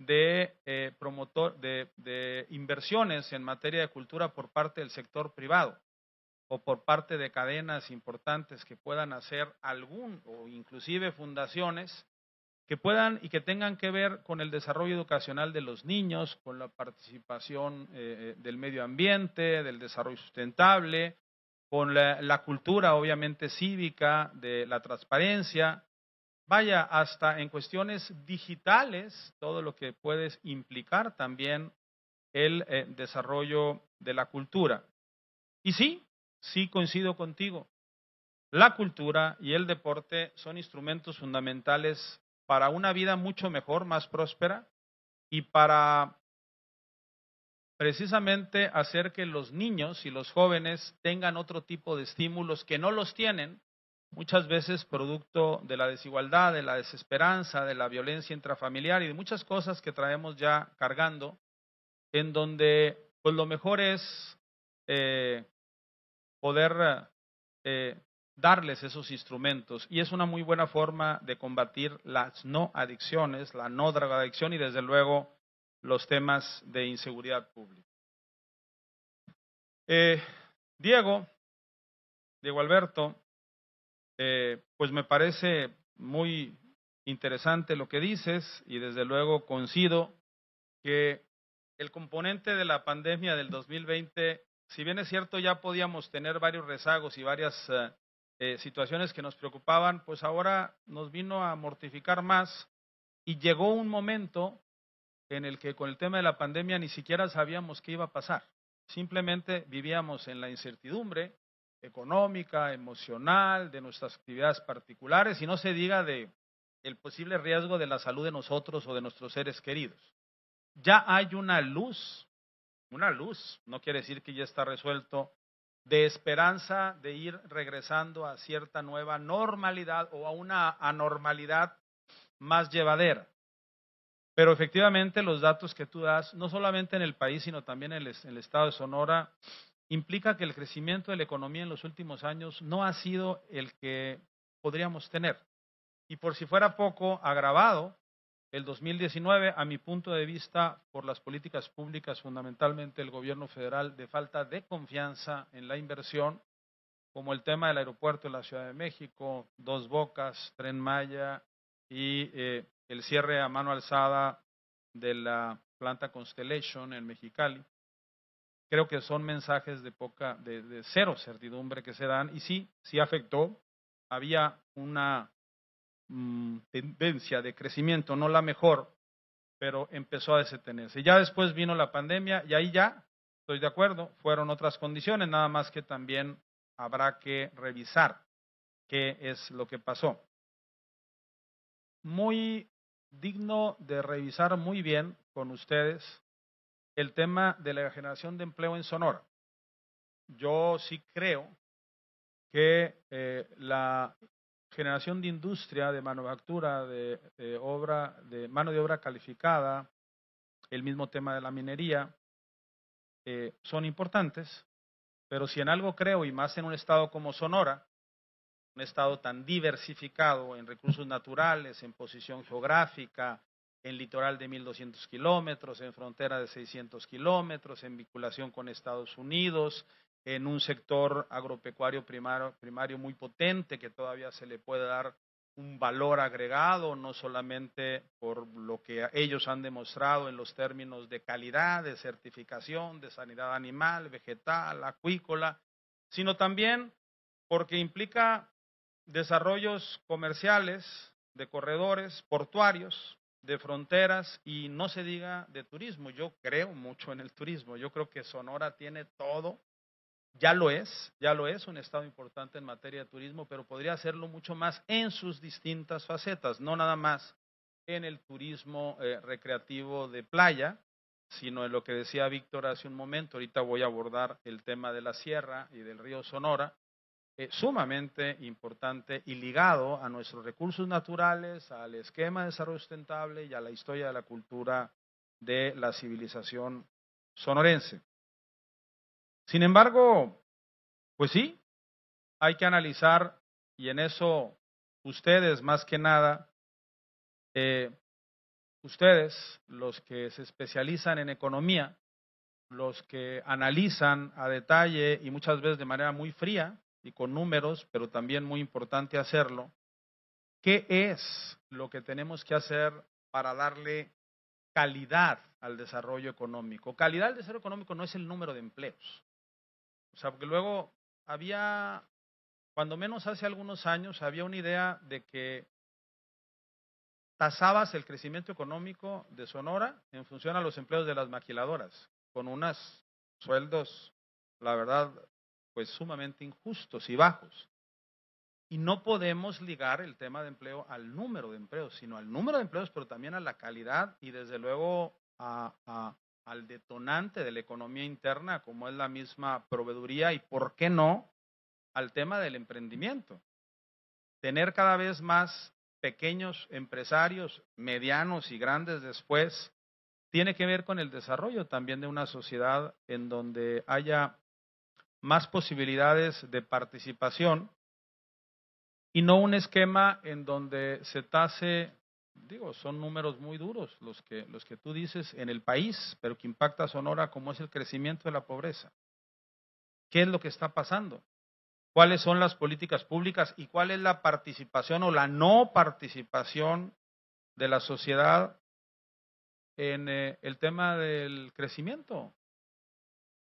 de de inversiones en materia de cultura por parte del sector privado o por parte de cadenas importantes que puedan hacer o inclusive fundaciones que puedan y que tengan que ver con el desarrollo educacional de los niños, con la participación del medio ambiente, del desarrollo sustentable, con la cultura obviamente cívica, de la transparencia, vaya, hasta en cuestiones digitales, todo lo que puede implicar también el desarrollo de la cultura. Y sí coincido contigo, la cultura y el deporte son instrumentos fundamentales para una vida mucho mejor, más próspera y para precisamente hacer que los niños y los jóvenes tengan otro tipo de estímulos que no los tienen, muchas veces producto de la desigualdad, de la desesperanza, de la violencia intrafamiliar y de muchas cosas que traemos ya cargando, en donde pues lo mejor es poder darles esos instrumentos y es una muy buena forma de combatir las no adicciones, la no drogadicción y desde luego los temas de inseguridad pública. Diego Alberto, pues me parece muy interesante lo que dices y desde luego coincido que el componente de la pandemia del 2020, si bien es cierto ya podíamos tener varios rezagos y varias situaciones que nos preocupaban, pues ahora nos vino a mortificar más y llegó un momento en el que con el tema de la pandemia ni siquiera sabíamos qué iba a pasar. Simplemente vivíamos en la incertidumbre económica, emocional, de nuestras actividades particulares y no se diga de el posible riesgo de la salud de nosotros o de nuestros seres queridos. Ya hay una luz, no quiere decir que ya está resuelto, de esperanza de ir regresando a cierta nueva normalidad o a una anormalidad más llevadera. Pero efectivamente los datos que tú das, no solamente en el país, sino también en el estado de Sonora, implica que el crecimiento de la economía en los últimos años no ha sido el que podríamos tener. Y por si fuera poco, agravado el 2019, a mi punto de vista, por las políticas públicas, fundamentalmente el gobierno federal, de falta de confianza en la inversión, como el tema del aeropuerto de la Ciudad de México, Dos Bocas, Tren Maya y el cierre a mano alzada de la planta Constellation en Mexicali. Creo que son mensajes de cero certidumbre que se dan y sí afectó. Había una tendencia de crecimiento, no la mejor, pero empezó a detenerse. Ya después vino la pandemia y ahí ya, estoy de acuerdo, fueron otras condiciones, nada más que también habrá que revisar qué es lo que pasó. Muy digno de revisar muy bien con ustedes el tema de la generación de empleo en Sonora. Yo sí creo que la generación de industria, de manufactura, de mano de obra calificada, el mismo tema de la minería, son importantes, pero si en algo creo, y más en un estado como Sonora, un estado tan diversificado en recursos naturales, en posición geográfica, en litoral de 1,200 kilómetros, en frontera de 600 kilómetros, en vinculación con Estados Unidos, en un sector agropecuario primario muy potente que todavía se le puede dar un valor agregado, no solamente por lo que ellos han demostrado en los términos de calidad, de certificación, de sanidad animal, vegetal, acuícola, sino también porque implica desarrollos comerciales, de corredores portuarios, de fronteras y no se diga de turismo. Yo creo mucho en el turismo, yo creo que Sonora tiene todo. Ya lo es un estado importante en materia de turismo, pero podría hacerlo mucho más en sus distintas facetas, no nada más en el turismo recreativo de playa, sino en lo que decía Víctor hace un momento. Ahorita voy a abordar el tema de la sierra y del río Sonora, sumamente importante y ligado a nuestros recursos naturales, al esquema de desarrollo sustentable y a la historia de la cultura de la civilización sonorense. Sin embargo, pues sí, hay que analizar, y en eso ustedes más que nada ustedes, los que se especializan en economía, los que analizan a detalle y muchas veces de manera muy fría y con números, pero también muy importante hacerlo, ¿qué es lo que tenemos que hacer para darle calidad al desarrollo económico? Calidad al desarrollo económico no es el número de empleos. O sea, porque luego había, cuando menos hace algunos años, había una idea de que tasabas el crecimiento económico de Sonora en función a los empleos de las maquiladoras, con unos sueldos, la verdad, pues sumamente injustos y bajos. Y no podemos ligar el tema de empleo al número de empleos, sino al número de empleos, pero también a la calidad y desde luego al detonante de la economía interna, como es la misma proveeduría y, ¿por qué no?, al tema del emprendimiento. Tener cada vez más pequeños empresarios, medianos y grandes después, tiene que ver con el desarrollo también de una sociedad en donde haya más posibilidades de participación y no un esquema en donde se tase, digo, son números muy duros los que tú dices en el país, pero que impacta a Sonora, como es el crecimiento de la pobreza. ¿Qué es lo que está pasando? ¿Cuáles son las políticas públicas y cuál es la participación o la no participación de la sociedad en el tema del crecimiento?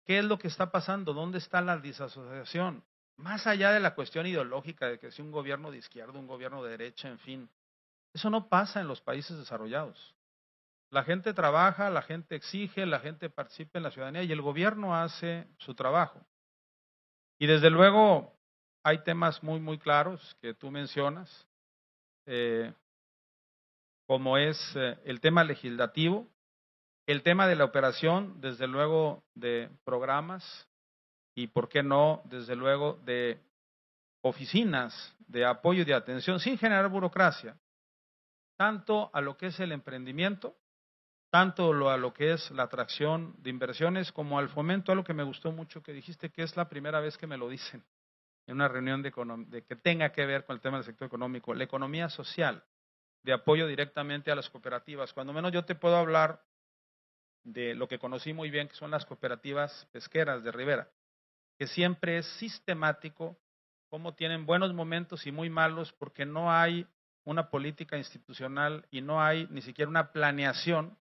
¿Qué es lo que está pasando? ¿Dónde está la disasociación? Más allá de la cuestión ideológica de que si un gobierno de izquierda, un gobierno de derecha, en fin, eso no pasa en los países desarrollados. La gente trabaja, la gente exige, la gente participa en la ciudadanía y el gobierno hace su trabajo. Y desde luego hay temas muy, muy claros que tú mencionas, como es el tema legislativo, el tema de la operación, desde luego de programas y, ¿por qué no?, desde luego de oficinas de apoyo y de atención sin generar burocracia, tanto a lo que es el emprendimiento, tanto a lo que es la atracción de inversiones, como al fomento, a lo que me gustó mucho que dijiste, que es la primera vez que me lo dicen en una reunión de que tenga que ver con el tema del sector económico, la economía social, de apoyo directamente a las cooperativas. Cuando menos yo te puedo hablar de lo que conocí muy bien, que son las cooperativas pesqueras de Rivera, que siempre es sistemático cómo tienen buenos momentos y muy malos porque no hay una política institucional y no hay ni siquiera una planeación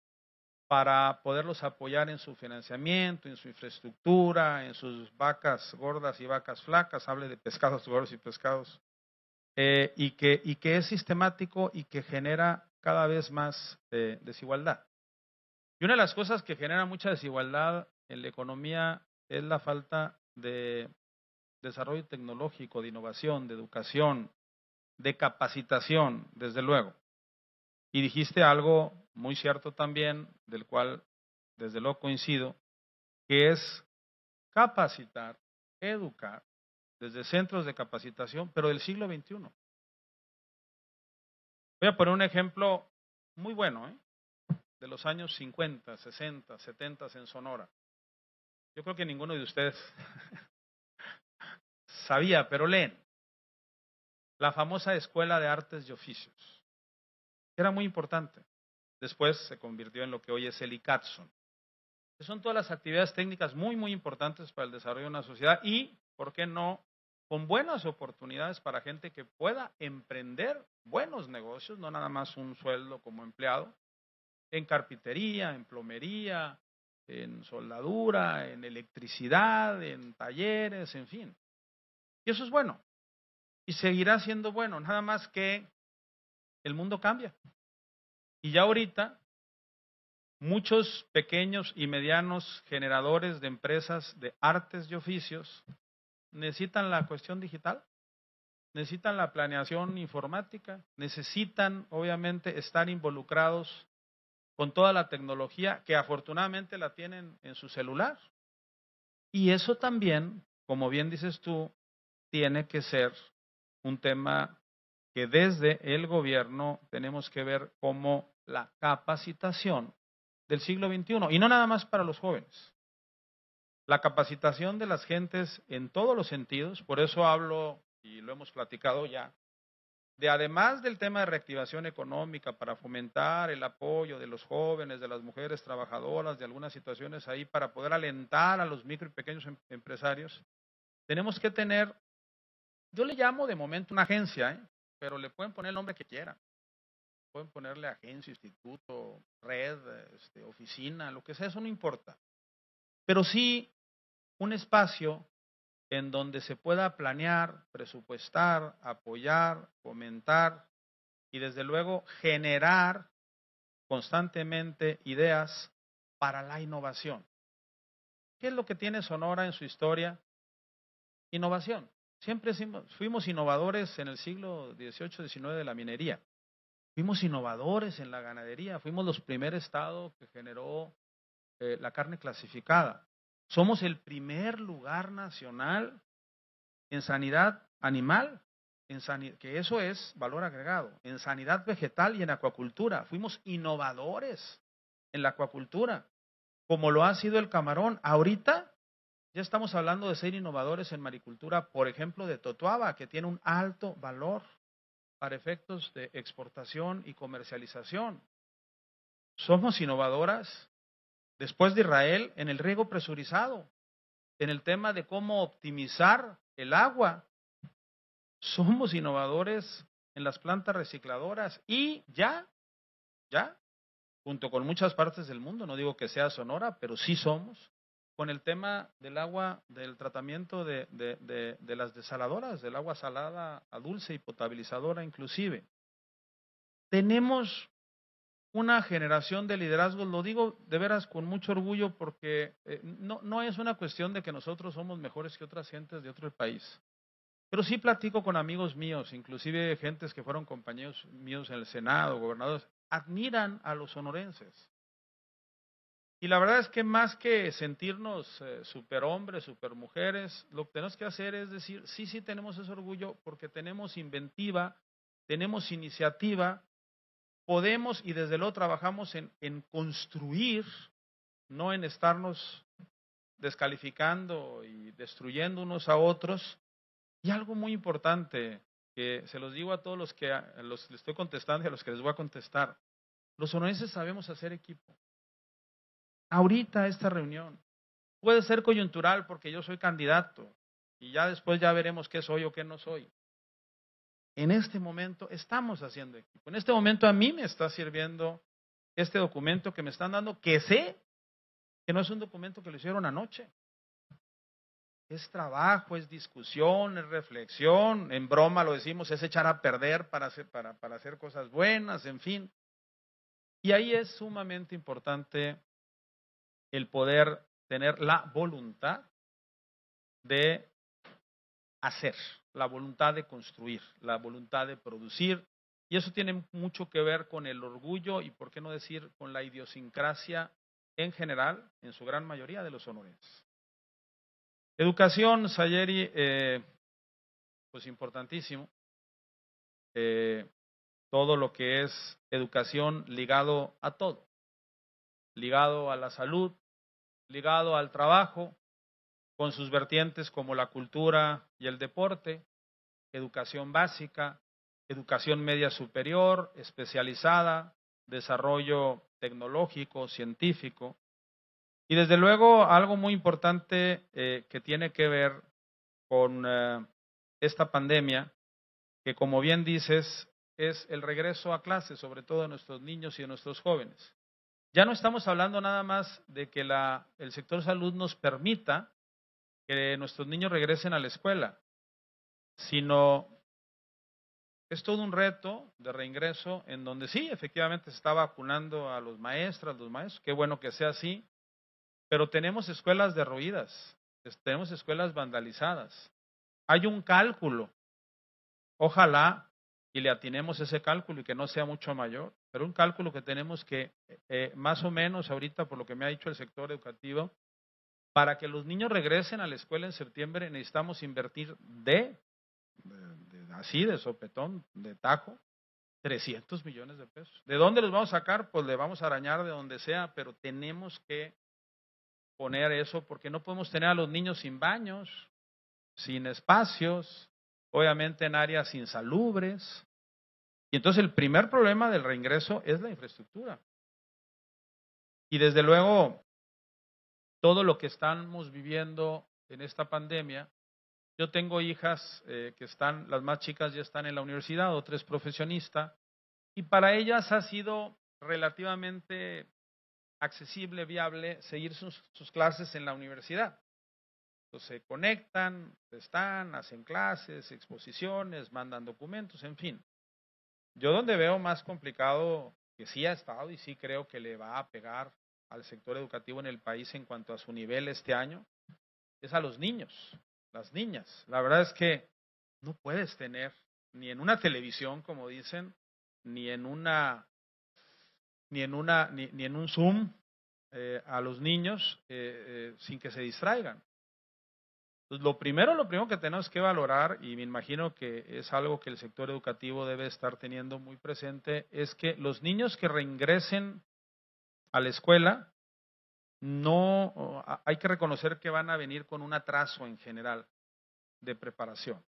para poderlos apoyar en su financiamiento, en su infraestructura, en sus vacas gordas y vacas flacas, hable de pescados gordos y pescados, y que es sistemático y que genera cada vez más desigualdad. Y una de las cosas que genera mucha desigualdad en la economía es la falta de desarrollo tecnológico, de innovación, de educación, de capacitación, desde luego. Y dijiste algo muy cierto también, del cual desde luego coincido, que es capacitar, educar, desde centros de capacitación, pero del siglo XXI. Voy a poner un ejemplo muy bueno, de los años 50, 60, 70 en Sonora. Yo creo que ninguno de ustedes sabía, pero leen. La famosa Escuela de Artes y Oficios. Era muy importante. Después se convirtió en lo que hoy es el ICATSON. Son todas las actividades técnicas muy, muy importantes para el desarrollo de una sociedad y, ¿por qué no?, con buenas oportunidades para gente que pueda emprender buenos negocios, no nada más un sueldo como empleado, en carpintería, en plomería, en soldadura, en electricidad, en talleres, en fin. Y eso es bueno. Y seguirá siendo bueno, nada más que el mundo cambia. Y ya ahorita, muchos pequeños y medianos generadores de empresas de artes y oficios necesitan la cuestión digital, necesitan la planeación informática, necesitan obviamente estar involucrados con toda la tecnología que afortunadamente la tienen en su celular. Y eso también, como bien dices tú, tiene que ser un tema que desde el gobierno tenemos que ver como la capacitación del siglo XXI, y no nada más para los jóvenes. La capacitación de las gentes en todos los sentidos, por eso hablo, y lo hemos platicado ya, de además del tema de reactivación económica para fomentar el apoyo de los jóvenes, de las mujeres trabajadoras, de algunas situaciones ahí para poder alentar a los micro y pequeños empresarios, tenemos que tener, yo le llamo de momento una agencia, pero le pueden poner el nombre que quieran. Pueden ponerle agencia, instituto, red, oficina, lo que sea, eso no importa. Pero sí un espacio en donde se pueda planear, presupuestar, apoyar, fomentar y desde luego generar constantemente ideas para la innovación. ¿Qué es lo que tiene Sonora en su historia? Innovación. Siempre fuimos innovadores en el siglo XVIII, XIX de la minería. Fuimos innovadores en la ganadería. Fuimos los primeros estados que generó la carne clasificada. Somos el primer lugar nacional en sanidad animal, que eso es valor agregado, en sanidad vegetal y en acuacultura. Fuimos innovadores en la acuacultura, como lo ha sido el camarón. Ahorita ya estamos hablando de ser innovadores en maricultura, por ejemplo, de Totoaba, que tiene un alto valor para efectos de exportación y comercialización. Somos innovadoras, después de Israel, en el riego presurizado, en el tema de cómo optimizar el agua. Somos innovadores en las plantas recicladoras y ya, junto con muchas partes del mundo, no digo que sea Sonora, pero sí somos, con el tema del agua, del tratamiento de las desaladoras, del agua salada a dulce y potabilizadora inclusive. Tenemos una generación de liderazgos, lo digo de veras con mucho orgullo porque no es una cuestión de que nosotros somos mejores que otras gentes de otro país, pero sí platico con amigos míos, inclusive gentes que fueron compañeros míos en el Senado, gobernadores, admiran a los sonorenses. Y la verdad es que más que sentirnos superhombres, supermujeres, lo que tenemos que hacer es decir, sí tenemos ese orgullo porque tenemos inventiva, tenemos iniciativa, podemos y desde luego trabajamos en construir, no en estarnos descalificando y destruyendo unos a otros. Y algo muy importante, que se los digo a todos los que les estoy contestando y a los que les voy a contestar, los sonorenses sabemos hacer equipo. Ahorita esta reunión puede ser coyuntural porque yo soy candidato y ya después ya veremos qué soy o qué no soy. En este momento estamos haciendo equipo. En este momento a mí me está sirviendo este documento que me están dando, que sé que no es un documento que lo hicieron anoche. Es trabajo, es discusión, es reflexión, en broma lo decimos, es echar a perder para hacer cosas buenas, en fin. Y ahí es sumamente importante el poder tener la voluntad de hacer, la voluntad de construir, la voluntad de producir. Y eso tiene mucho que ver con el orgullo y, por qué no decir, con la idiosincrasia en general, en su gran mayoría de los sonorenses. Educación, Sayeri, pues importantísimo. Todo lo que es educación ligado a todo, ligado a la salud, ligado al trabajo, con sus vertientes como la cultura y el deporte, educación básica, educación media superior, especializada, desarrollo tecnológico, científico. Y desde luego algo muy importante que tiene que ver con esta pandemia, que como bien dices, es el regreso a clases, sobre todo de nuestros niños y de nuestros jóvenes. Ya no estamos hablando nada más de que el sector salud nos permita que nuestros niños regresen a la escuela, sino es todo un reto de reingreso en donde sí, efectivamente se está vacunando a los maestros, qué bueno que sea así, pero tenemos escuelas derruidas, tenemos escuelas vandalizadas. Hay un cálculo, ojalá y le atinemos ese cálculo y que no sea mucho mayor, pero un cálculo que tenemos que más o menos ahorita, por lo que me ha dicho el sector educativo, para que los niños regresen a la escuela en septiembre necesitamos invertir así de sopetón, de tajo, 300 millones de pesos. ¿De dónde los vamos a sacar? Pues le vamos a arañar de donde sea, pero tenemos que poner eso porque no podemos tener a los niños sin baños, sin espacios, obviamente en áreas insalubres, Y entonces el primer problema del reingreso es la infraestructura. Y desde luego, todo lo que estamos viviendo en esta pandemia, yo tengo hijas que están, las más chicas ya están en la universidad, otra es profesionista, y para ellas ha sido relativamente accesible, viable, seguir sus clases en la universidad. Entonces se conectan, están, hacen clases, exposiciones, mandan documentos, en fin. Yo donde veo más complicado, que sí ha estado y sí creo que le va a pegar al sector educativo en el país en cuanto a su nivel este año, es a los niños, las niñas. La verdad es que no puedes tener ni en una televisión, como dicen, ni en un Zoom a los niños sin que se distraigan. Entonces, lo primero que tenemos que valorar, y me imagino que es algo que el sector educativo debe estar teniendo muy presente, es que los niños que reingresen a la escuela, no hay que reconocer que van a venir con un atraso en general de preparación.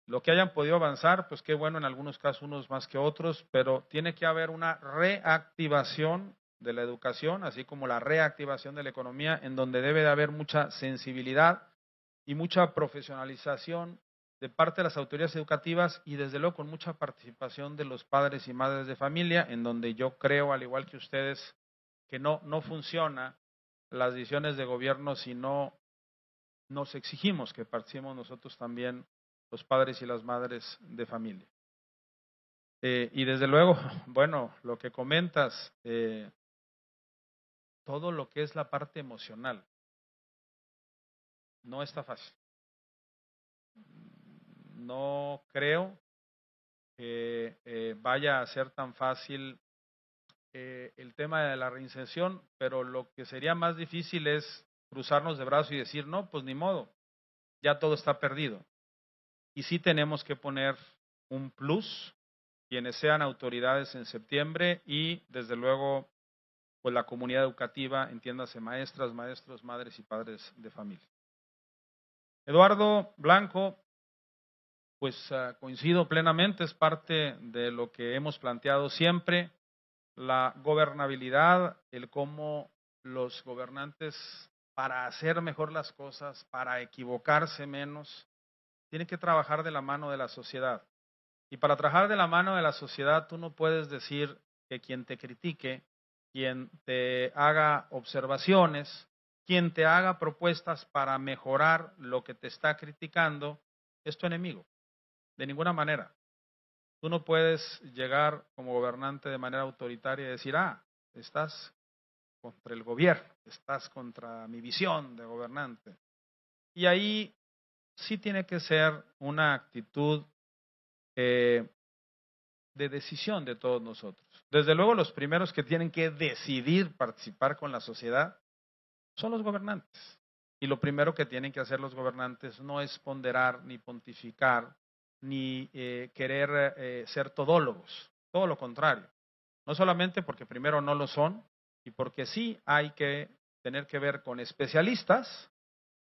Lo que hayan podido avanzar, pues qué bueno, en algunos casos unos más que otros, pero tiene que haber una reactivación de la educación, así como la reactivación de la economía, en donde debe de haber mucha sensibilidad y mucha profesionalización de parte de las autoridades educativas y desde luego con mucha participación de los padres y madres de familia, en donde yo creo, al igual que ustedes, que no funciona las decisiones de gobierno si no nos exigimos que participemos nosotros también, los padres y las madres de familia. Y desde luego, bueno, lo que comentas, todo lo que es la parte emocional, no está fácil. No creo que vaya a ser tan fácil el tema de la reinserción, pero lo que sería más difícil es cruzarnos de brazos y decir, no, pues ni modo, ya todo está perdido. Y sí tenemos que poner un plus, quienes sean autoridades en septiembre y desde luego pues la comunidad educativa, entiéndase maestras, maestros, madres y padres de familia. Eduardo Blanco, pues coincido plenamente, es parte de lo que hemos planteado siempre, la gobernabilidad, el cómo los gobernantes, para hacer mejor las cosas, para equivocarse menos, tienen que trabajar de la mano de la sociedad. Y para trabajar de la mano de la sociedad, tú no puedes decir que quien te critique, quien te haga observaciones, quien te haga propuestas para mejorar lo que te está criticando, es tu enemigo. De ninguna manera. Tú no puedes llegar como gobernante de manera autoritaria y decir, estás contra el gobierno, estás contra mi visión de gobernante. Y ahí sí tiene que ser una actitud de decisión de todos nosotros. Desde luego, los primeros que tienen que decidir participar con la sociedad son los gobernantes. Y lo primero que tienen que hacer los gobernantes no es ponderar ni pontificar, ni querer ser todólogos, todo lo contrario. No solamente porque primero no lo son, y porque sí hay que tener que ver con especialistas,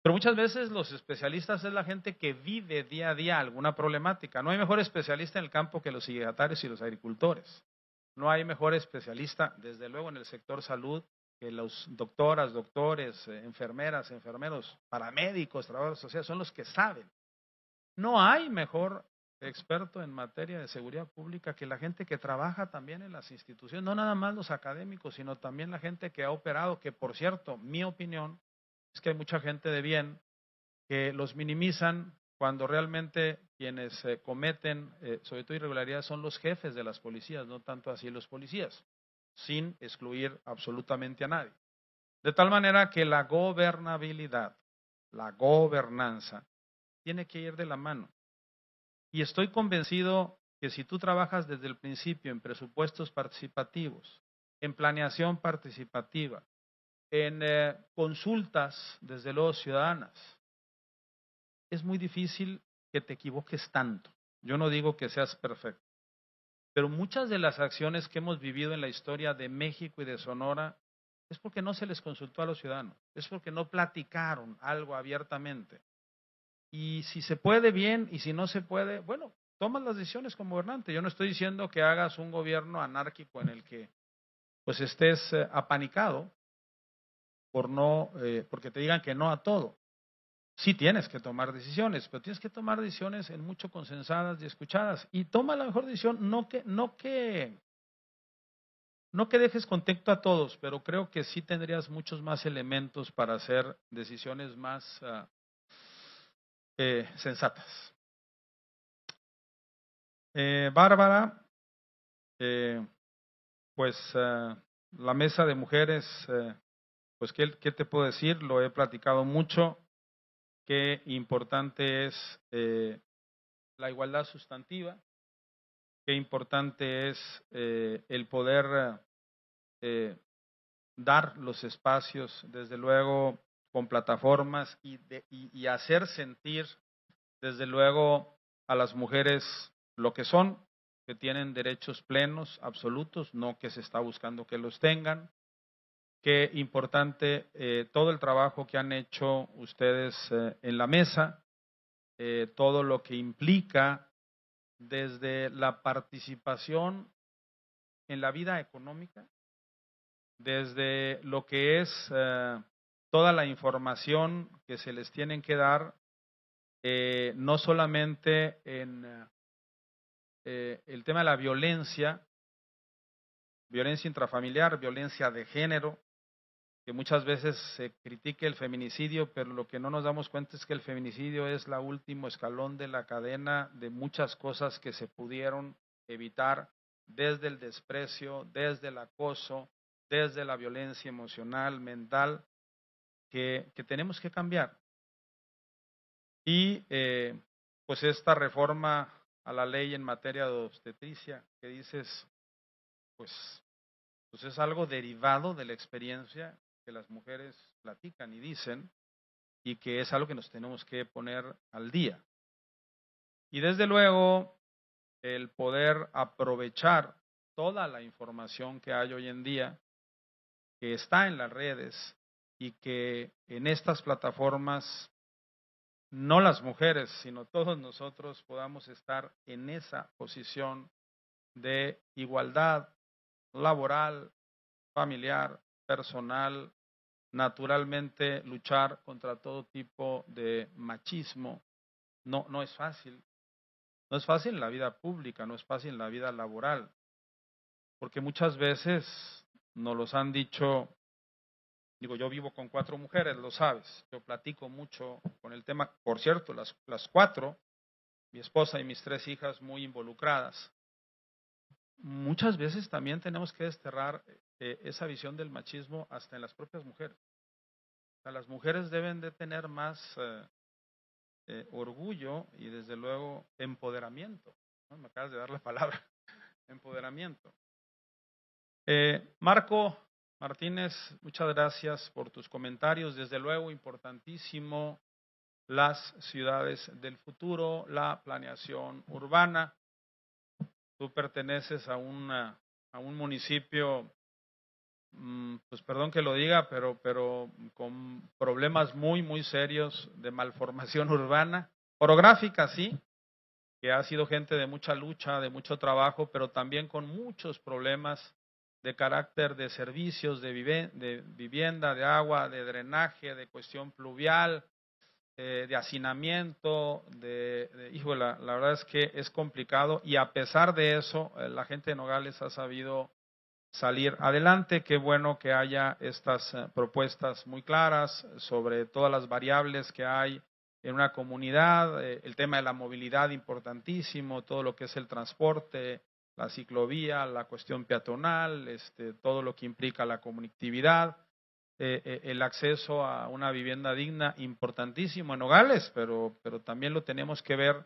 pero muchas veces los especialistas es la gente que vive día a día alguna problemática. No hay mejor especialista en el campo que los secretarios y los agricultores. No hay mejor especialista, desde luego, en el sector salud que los doctoras, doctores, enfermeras, enfermeros, paramédicos, trabajadores sociales, son los que saben. No hay mejor experto en materia de seguridad pública que la gente que trabaja también en las instituciones, no nada más los académicos, sino también la gente que ha operado, que por cierto, mi opinión es que hay mucha gente de bien que los minimizan cuando realmente quienes cometen, sobre todo irregularidades, son los jefes de las policías, no tanto así los policías, sin excluir absolutamente a nadie. De tal manera que la gobernabilidad, la gobernanza, tiene que ir de la mano. Y estoy convencido que si tú trabajas desde el principio en presupuestos participativos, en planeación participativa, en consultas desde luego ciudadanas, es muy difícil que te equivoques tanto. Yo no digo que seas perfecto, pero muchas de las acciones que hemos vivido en la historia de México y de Sonora es porque no se les consultó a los ciudadanos, es porque no platicaron algo abiertamente. Y si se puede, bien, y si no se puede, bueno, tomas las decisiones como gobernante. Yo no estoy diciendo que hagas un gobierno anárquico en el que pues estés apanicado porque te digan que no a todo. Sí tienes que tomar decisiones, pero tienes que tomar decisiones en mucho consensadas y escuchadas. Y toma la mejor decisión, no que dejes contento a todos, pero creo que sí tendrías muchos más elementos para hacer decisiones más sensatas. Bárbara, la mesa de mujeres, pues ¿qué te puedo decir? Lo he platicado mucho. Qué importante es la igualdad sustantiva, qué importante es el poder dar los espacios, desde luego, con plataformas y hacer sentir, desde luego, a las mujeres lo que son, que tienen derechos plenos, absolutos, no que se está buscando que los tengan. Qué importante todo el trabajo que han hecho ustedes en la mesa, todo lo que implica desde la participación en la vida económica, desde lo que es toda la información que se les tienen que dar, no solamente en el tema de la violencia intrafamiliar, violencia de género, que muchas veces se critique el feminicidio, pero lo que no nos damos cuenta es que el feminicidio es el último escalón de la cadena de muchas cosas que se pudieron evitar desde el desprecio, desde el acoso, desde la violencia emocional, mental, que tenemos que cambiar. Y pues esta reforma a la ley en materia de obstetricia, que dices, pues es algo derivado de la experiencia que las mujeres platican y dicen, y que es algo que nos tenemos que poner al día. Y desde luego, el poder aprovechar toda la información que hay hoy en día, que está en las redes, y que en estas plataformas, no las mujeres, sino todos nosotros podamos estar en esa posición de igualdad laboral, familiar, personal, naturalmente luchar contra todo tipo de machismo. No es fácil. No es fácil en la vida pública, no es fácil en la vida laboral, porque muchas veces nos los han dicho. Digo, yo vivo con 4 mujeres, lo sabes, yo platico mucho con el tema, por cierto, las 4, mi esposa y mis 3 hijas muy involucradas. Muchas veces también tenemos que desterrar esa visión del machismo hasta en las propias mujeres. O sea, las mujeres deben de tener más orgullo y desde luego empoderamiento, ¿no? Me acabas de dar la palabra, empoderamiento. Marco Martínez, muchas gracias por tus comentarios. Desde luego, importantísimo las ciudades del futuro, la planeación urbana. Tú perteneces a un municipio, pues perdón que lo diga, pero con problemas muy, muy serios de malformación urbana. Orográfica, sí, que ha sido gente de mucha lucha, de mucho trabajo, pero también con muchos problemas de carácter de servicios, de vivienda, de agua, de drenaje, de cuestión pluvial, de hacinamiento, híjole, la verdad es que es complicado y a pesar de eso, la gente de Nogales ha sabido salir adelante. Qué bueno que haya estas propuestas muy claras sobre todas las variables que hay en una comunidad, el tema de la movilidad importantísimo, todo lo que es el transporte, la ciclovía, la cuestión peatonal, todo lo que implica la conectividad, el acceso a una vivienda digna, importantísimo en Nogales, pero también lo tenemos que ver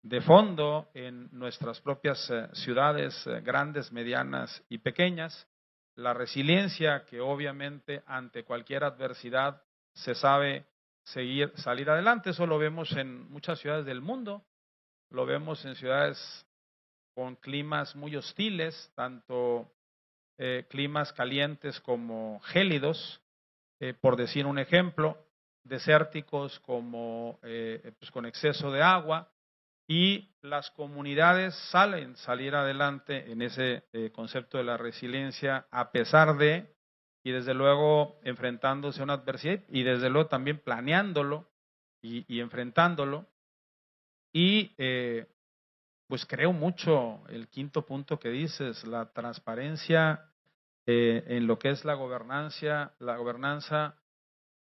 de fondo en nuestras propias ciudades grandes, medianas y pequeñas. La resiliencia que obviamente ante cualquier adversidad se sabe salir adelante. Eso lo vemos en muchas ciudades del mundo, lo vemos en ciudades con climas muy hostiles, tanto climas calientes como gélidos, por decir un ejemplo, desérticos como pues con exceso de agua, y las comunidades salir adelante en ese concepto de la resiliencia a pesar de, y desde luego enfrentándose a una adversidad y desde luego también planeándolo y enfrentándolo. Y pues creo mucho el quinto punto que dices, la transparencia en lo que es la gobernanza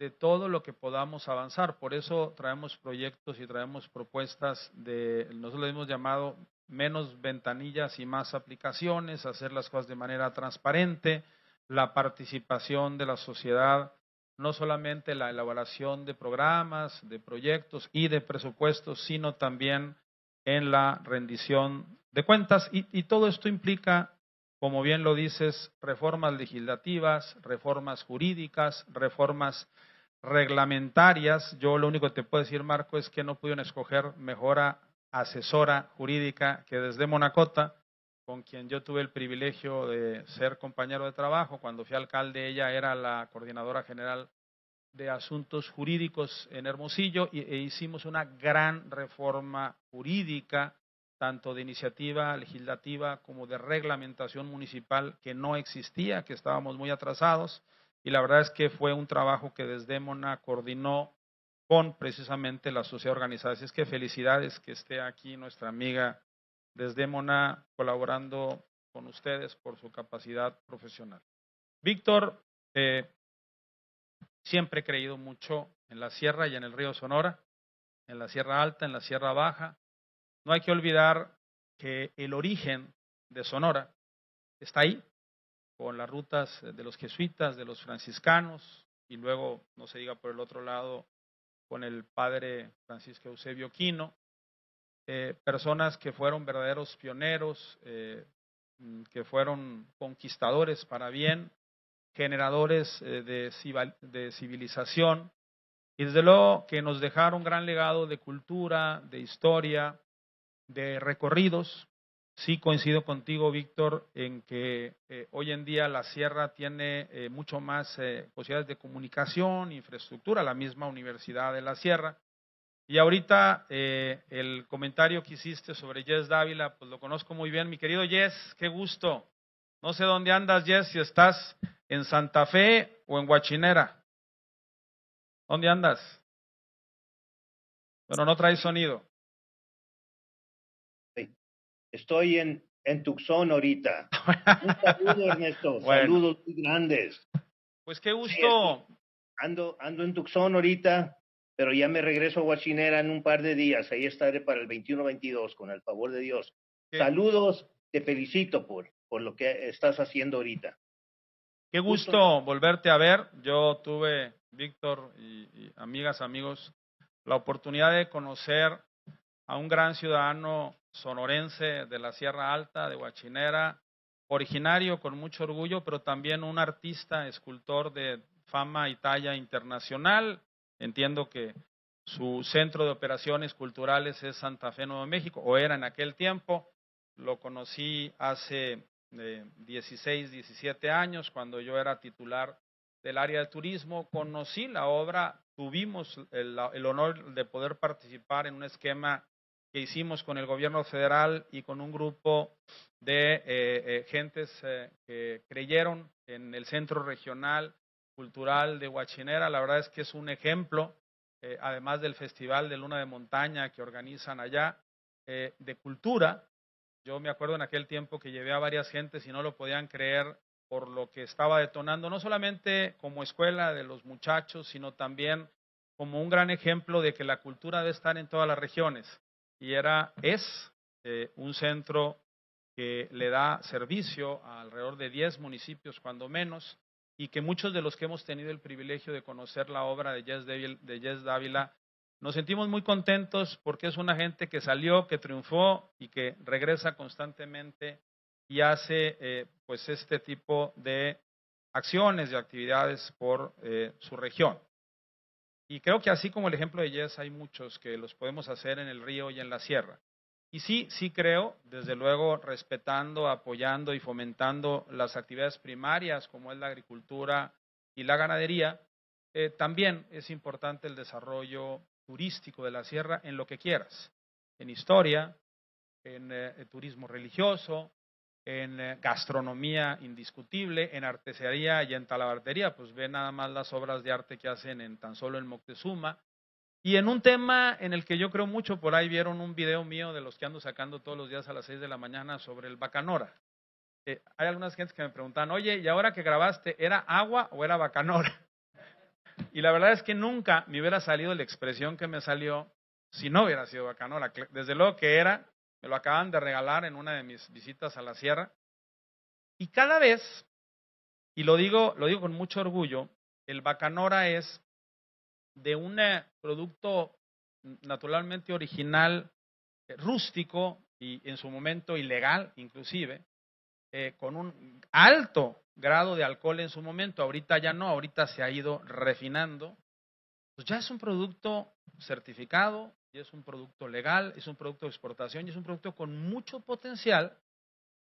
de todo lo que podamos avanzar. Por eso traemos proyectos y traemos propuestas nosotros le hemos llamado menos ventanillas y más aplicaciones, hacer las cosas de manera transparente, la participación de la sociedad, no solamente la elaboración de programas, de proyectos y de presupuestos, sino también en la rendición de cuentas. Y todo esto implica, como bien lo dices, reformas legislativas, reformas jurídicas, reformas reglamentarias. Yo lo único que te puedo decir, Marco, es que no pudieron escoger mejor asesora jurídica que Desdémona Cota, con quien yo tuve el privilegio de ser compañero de trabajo. Cuando fui alcalde, ella era la coordinadora general de asuntos jurídicos en Hermosillo e hicimos una gran reforma jurídica, tanto de iniciativa legislativa como de reglamentación municipal, que no existía, que estábamos muy atrasados, y la verdad es que fue un trabajo que Desdémona coordinó con precisamente la sociedad organizada. Así es que felicidades que esté aquí nuestra amiga Desdémona colaborando con ustedes por su capacidad profesional. Víctor, siempre he creído mucho en la sierra y en el río Sonora, en la Sierra Alta, en la Sierra Baja. No hay que olvidar que el origen de Sonora está ahí, con las rutas de los jesuitas, de los franciscanos, y luego, no se diga por el otro lado, con el padre Francisco Eusebio Quino, personas que fueron verdaderos pioneros, que fueron conquistadores para bien, generadores de civilización, y desde luego que nos dejaron un gran legado de cultura, de historia, de recorridos. Sí coincido contigo, Víctor, en que hoy en día la sierra tiene mucho más posibilidades de comunicación, infraestructura, la misma Universidad de la Sierra. Y ahorita el comentario que hiciste sobre Jess Dávila, pues lo conozco muy bien. Mi querido Jess, qué gusto. No sé dónde andas, Jess, si estás en Santa Fe o en Huachinera. ¿Dónde andas? Bueno, no traes sonido. Estoy en Tucson ahorita. Un saludo, Ernesto. Bueno. Saludos muy grandes. Pues qué gusto. Sí, ando en Tucson ahorita, pero ya me regreso a Huachinera en un par de días. Ahí estaré para el 21-22, con el favor de Dios. ¿Qué? Saludos, te felicito por lo que estás haciendo ahorita. Qué gusto volverte a ver. Yo tuve, Víctor y amigas, amigos, la oportunidad de conocer a un gran ciudadano sonorense de la Sierra Alta, de Huachinera, originario con mucho orgullo, pero también un artista, escultor de fama y talla internacional. Entiendo que su centro de operaciones culturales es Santa Fe, Nuevo México, o era en aquel tiempo. Lo conocí hace 16, 17 años, cuando yo era titular del área de turismo. Conocí la obra, tuvimos el honor de poder participar en un esquema que hicimos con el gobierno federal y con un grupo de gentes que creyeron en el Centro Regional Cultural de Huachinera. La verdad es que es un ejemplo, además del Festival de Luna de Montaña que organizan allá, de cultura. Yo me acuerdo en aquel tiempo que llevé a varias gentes y no lo podían creer por lo que estaba detonando, no solamente como escuela de los muchachos, sino también como un gran ejemplo de que la cultura debe estar en todas las regiones. Y es un centro que le da servicio a alrededor de 10 municipios, cuando menos, y que muchos de los que hemos tenido el privilegio de conocer la obra de Jess Dávila, nos sentimos muy contentos porque es una gente que salió, que triunfó y que regresa constantemente y hace pues este tipo de acciones y actividades por su región. Y creo que así como el ejemplo de Jess, hay muchos que los podemos hacer en el río y en la sierra. Y sí creo, desde luego, respetando, apoyando y fomentando las actividades primarias, como es la agricultura y la ganadería. También es importante el desarrollo turístico de la sierra en lo que quieras. en historia, en turismo religioso, en gastronomía indiscutible, en artesanía y en talabartería, pues ve nada más las obras de arte que hacen en tan solo en Moctezuma. Y en un tema en el que yo creo mucho, por ahí vieron un video mío de los que ando sacando todos los días a las 6 de la mañana sobre el bacanora. Hay algunas gentes que me preguntan, oye, ¿y ahora que grabaste, era agua o era bacanora? Y la verdad es que nunca me hubiera salido la expresión que me salió si no hubiera sido bacanora. Desde luego que era, me lo acaban de regalar en una de mis visitas a la sierra. Y cada vez, y lo digo con mucho orgullo, el bacanora es de un producto naturalmente original, rústico y en su momento ilegal inclusive, con un alto grado de alcohol en su momento. Ahorita ya no, ahorita se ha ido refinando. Pues ya es un producto certificado, y es un producto legal, es un producto de exportación y es un producto con mucho potencial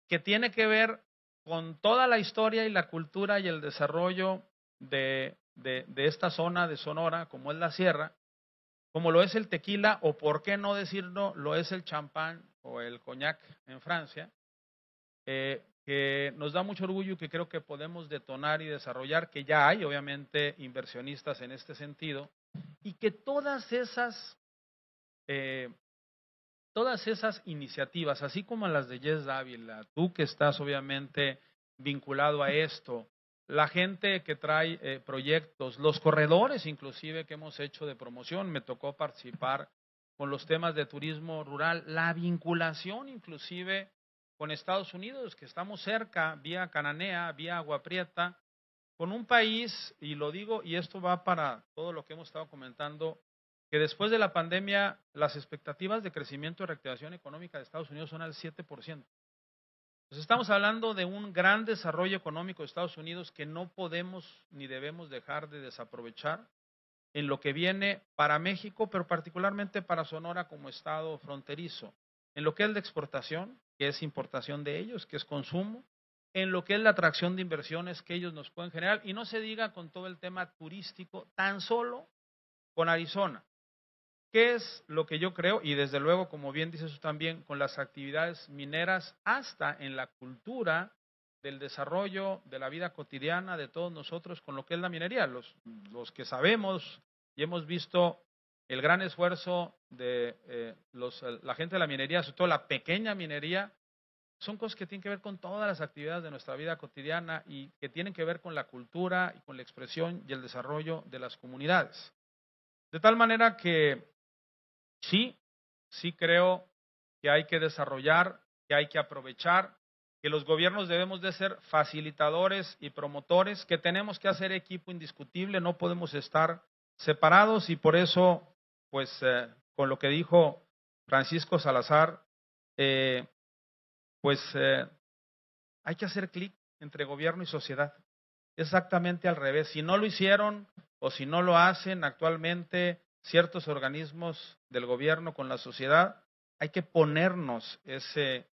que tiene que ver con toda la historia y la cultura y el desarrollo de esta zona de Sonora, como es la sierra, como lo es el tequila, o por qué no decirlo, lo es el champán o el coñac en Francia, que nos da mucho orgullo y que creo que podemos detonar y desarrollar, que ya hay obviamente inversionistas en este sentido, y que todas esas iniciativas, así como las de Yes Dávila, tú que estás obviamente vinculado a esto, la gente que trae proyectos, los corredores inclusive que hemos hecho de promoción, me tocó participar con los temas de turismo rural, la vinculación inclusive con Estados Unidos, que estamos cerca, vía Cananea, vía Agua Prieta, con un país, y lo digo, y esto va para todo lo que hemos estado comentando, que después de la pandemia las expectativas de crecimiento y reactivación económica de Estados Unidos son al 7%. Pues estamos hablando de un gran desarrollo económico de Estados Unidos que no podemos ni debemos dejar de desaprovechar en lo que viene para México, pero particularmente para Sonora como estado fronterizo, en lo que es la exportación, que es importación de ellos, que es consumo, en lo que es la atracción de inversiones que ellos nos pueden generar, y no se diga con todo el tema turístico, tan solo con Arizona. ¿Qué es lo que yo creo? Y desde luego, como bien dices tú también, con las actividades mineras, hasta en la cultura del desarrollo de la vida cotidiana de todos nosotros con lo que es la minería. Los que sabemos y hemos visto el gran esfuerzo de la gente de la minería, sobre todo la pequeña minería, son cosas que tienen que ver con todas las actividades de nuestra vida cotidiana y que tienen que ver con la cultura y con la expresión y el desarrollo de las comunidades. De tal manera que sí creo que hay que desarrollar, que hay que aprovechar, que los gobiernos debemos de ser facilitadores y promotores, que tenemos que hacer equipo indiscutible, no podemos estar separados, y por eso, pues, con lo que dijo Francisco Salazar, hay que hacer clic entre gobierno y sociedad. Exactamente al revés. Si no lo hicieron o si no lo hacen actualmente ciertos organismos del gobierno con la sociedad, hay que ponernos ese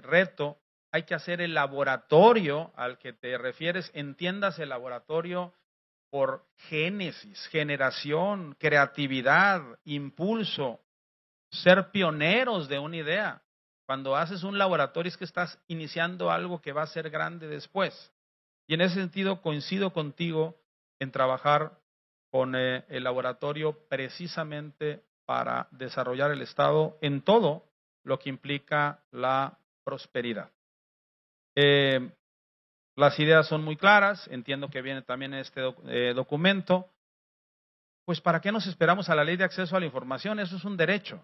reto, hay que hacer el laboratorio al que te refieres, entiéndase el laboratorio por génesis, generación, creatividad, impulso, ser pioneros de una idea. Cuando haces un laboratorio es que estás iniciando algo que va a ser grande después. Y en ese sentido coincido contigo en trabajar con el laboratorio precisamente para desarrollar el Estado en todo lo que implica la prosperidad. Las ideas son muy claras, entiendo que viene también en este documento. Pues ¿para qué nos esperamos a la ley de acceso a la información? Eso es un derecho.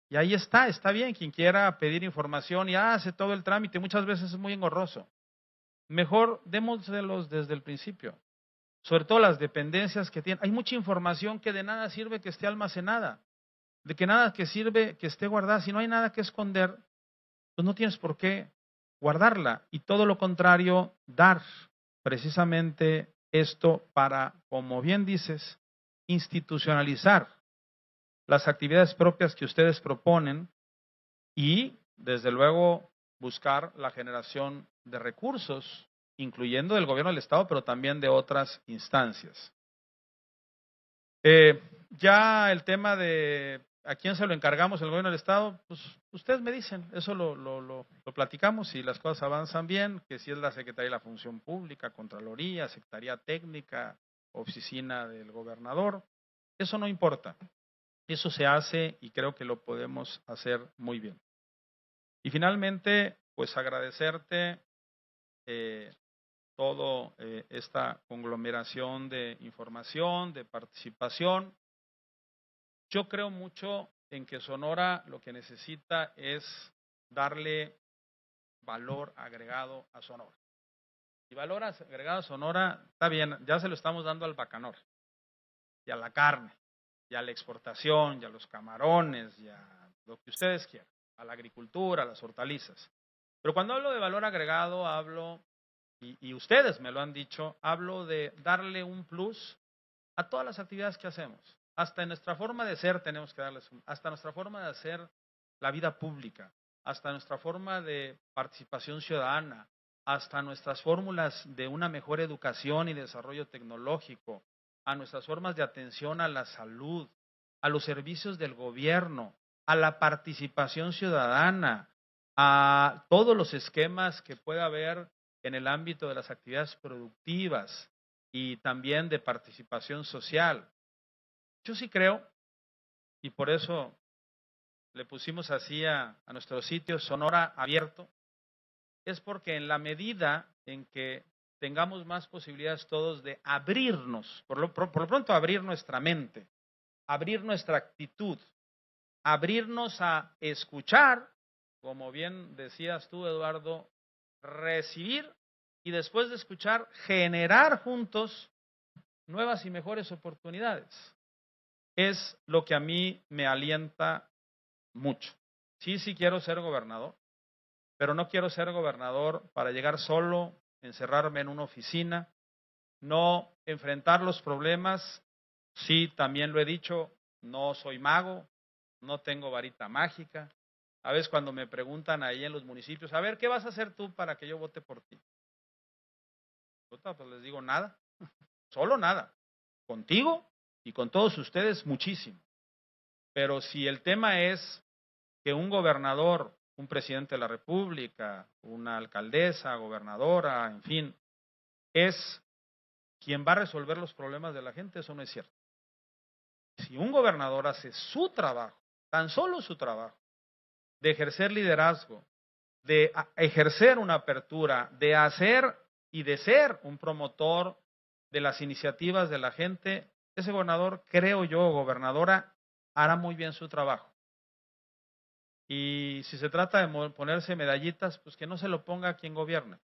Y ahí está bien, quien quiera pedir información y hace todo el trámite, muchas veces es muy engorroso. Mejor démoslos desde el principio. Sobre todo las dependencias que tienen. Hay mucha información que de nada sirve que esté almacenada, de que nada que sirve que esté guardada. Si no hay nada que esconder, pues no tienes por qué guardarla. Y todo lo contrario, dar precisamente esto para, como bien dices, institucionalizar las actividades propias que ustedes proponen y, desde luego, buscar la generación de recursos, incluyendo del gobierno del Estado, pero también de otras instancias. Ya el tema de ¿A quién se lo encargamos el gobierno del Estado? Pues ustedes me dicen, eso lo platicamos, si las cosas avanzan bien, que si es la Secretaría de la Función Pública, Contraloría, Secretaría Técnica, Oficina del Gobernador, eso no importa. Eso se hace y creo que lo podemos hacer muy bien. Y finalmente, pues agradecerte todo esta conglomeración de información, de participación. Yo creo mucho en que Sonora lo que necesita es darle valor agregado a Sonora. Y valor agregado a Sonora, está bien, ya se lo estamos dando al bacanor, y a la carne, y a la exportación, y a los camarones, y a lo que ustedes quieran, a la agricultura, a las hortalizas. Pero cuando hablo de valor agregado, hablo, y ustedes me lo han dicho, hablo de darle un plus a todas las actividades que hacemos. Hasta en nuestra forma de ser tenemos que darles, hasta nuestra forma de hacer la vida pública, hasta nuestra forma de participación ciudadana, hasta nuestras fórmulas de una mejor educación y desarrollo tecnológico, a nuestras formas de atención a la salud, a los servicios del gobierno, a la participación ciudadana, a todos los esquemas que pueda haber en el ámbito de las actividades productivas y también de participación social. Yo sí creo, y por eso le pusimos así a nuestro sitio Sonora Abierto, es porque en la medida en que tengamos más posibilidades todos de abrirnos, por lo pronto abrir nuestra mente, abrir nuestra actitud, abrirnos a escuchar, como bien decías tú, Eduardo, recibir y después de escuchar, generar juntos nuevas y mejores oportunidades. Es lo que a mí me alienta mucho. Sí quiero ser gobernador, pero no quiero ser gobernador para llegar solo, encerrarme en una oficina, no enfrentar los problemas. Sí, también lo he dicho, no soy mago, no tengo varita mágica. A veces cuando me preguntan ahí en los municipios, a ver, ¿qué vas a hacer tú para que yo vote por ti? Pues les digo nada, solo nada. Contigo y con todos ustedes muchísimo. Pero si el tema es que un gobernador, un presidente de la República, una alcaldesa, gobernadora, en fin, es quien va a resolver los problemas de la gente, eso no es cierto. Si un gobernador hace su trabajo, tan solo su trabajo, de ejercer liderazgo, de ejercer una apertura, de hacer y de ser un promotor de las iniciativas de la gente, ese gobernador, creo yo, gobernadora, hará muy bien su trabajo. Y si se trata de ponerse medallitas, pues que no se lo ponga quien gobierne.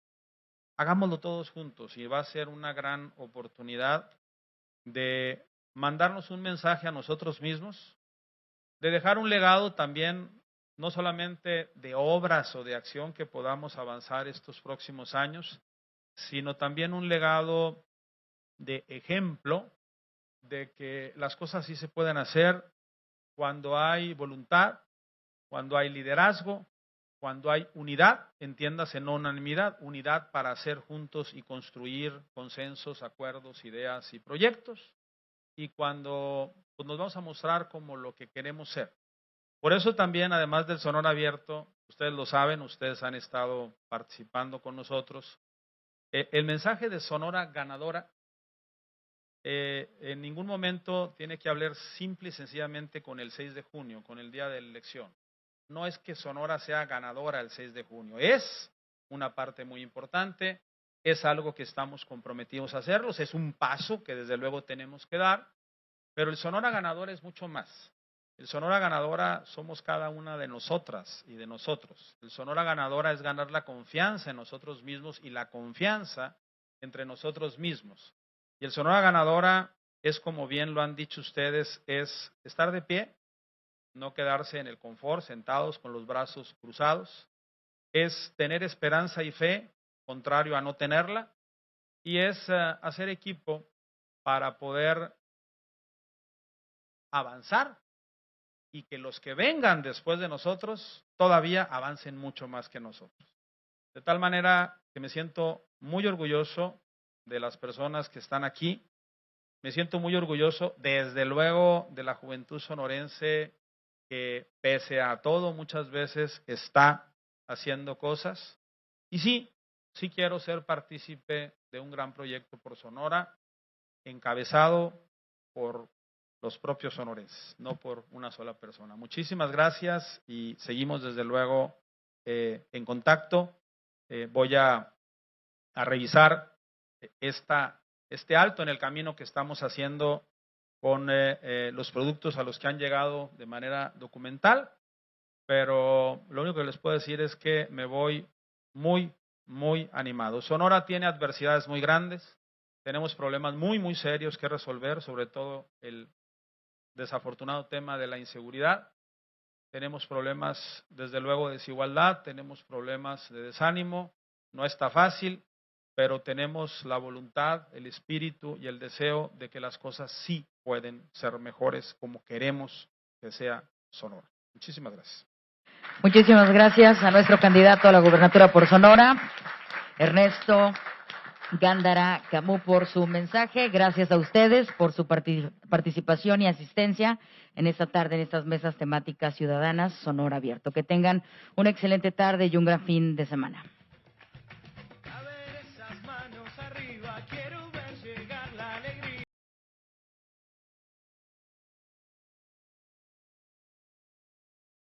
Hagámoslo todos juntos y va a ser una gran oportunidad de mandarnos un mensaje a nosotros mismos, de dejar un legado también, no solamente de obras o de acción que podamos avanzar estos próximos años, sino también un legado de ejemplo de que las cosas sí se pueden hacer cuando hay voluntad, cuando hay liderazgo, cuando hay unidad, entiéndase no unanimidad, unidad para hacer juntos y construir consensos, acuerdos, ideas y proyectos, y cuando pues, nos vamos a mostrar como lo que queremos ser. Por eso también, además del Sonora Abierto, ustedes lo saben, ustedes han estado participando con nosotros, el mensaje de Sonora Ganadora en ningún momento tiene que hablar simple y sencillamente con el 6 de junio, con el día de la elección. No es que Sonora sea ganadora el 6 de junio, es una parte muy importante, es algo que estamos comprometidos a hacerlos, es un paso que desde luego tenemos que dar, pero el Sonora Ganadora es mucho más. El Sonora Ganadora somos cada una de nosotras y de nosotros. El Sonora Ganadora es ganar la confianza en nosotros mismos y la confianza entre nosotros mismos. Y el Sonora Ganadora es, como bien lo han dicho ustedes, es estar de pie, no quedarse en el confort, sentados con los brazos cruzados, es tener esperanza y fe, contrario a no tenerla, y es hacer equipo para poder avanzar y que los que vengan después de nosotros todavía avancen mucho más que nosotros. De tal manera que me siento muy orgulloso de las personas que están aquí, me siento muy orgulloso desde luego de la juventud sonorense que pese a todo muchas veces está haciendo cosas. Y sí quiero ser partícipe de un gran proyecto por Sonora, encabezado por los propios sonorenses, no por una sola persona. Muchísimas gracias y seguimos desde luego en contacto. Voy a revisar este alto en el camino que estamos haciendo con los productos a los que han llegado de manera documental, pero lo único que les puedo decir es que me voy muy animado. Sonora tiene adversidades muy grandes, tenemos problemas muy serios que resolver, sobre todo el desafortunado tema de la inseguridad. Tenemos problemas, desde luego, de desigualdad, tenemos problemas de desánimo, no está fácil, pero tenemos la voluntad, el espíritu y el deseo de que las cosas sí pueden ser mejores como queremos que sea Sonora. Muchísimas gracias. Muchísimas gracias a nuestro candidato a la gubernatura por Sonora, Ernesto Gándara Camus, por su mensaje. Gracias a ustedes por su participación y asistencia en esta tarde en estas mesas temáticas ciudadanas Sonora Abierto. Que tengan una excelente tarde y un gran fin de semana.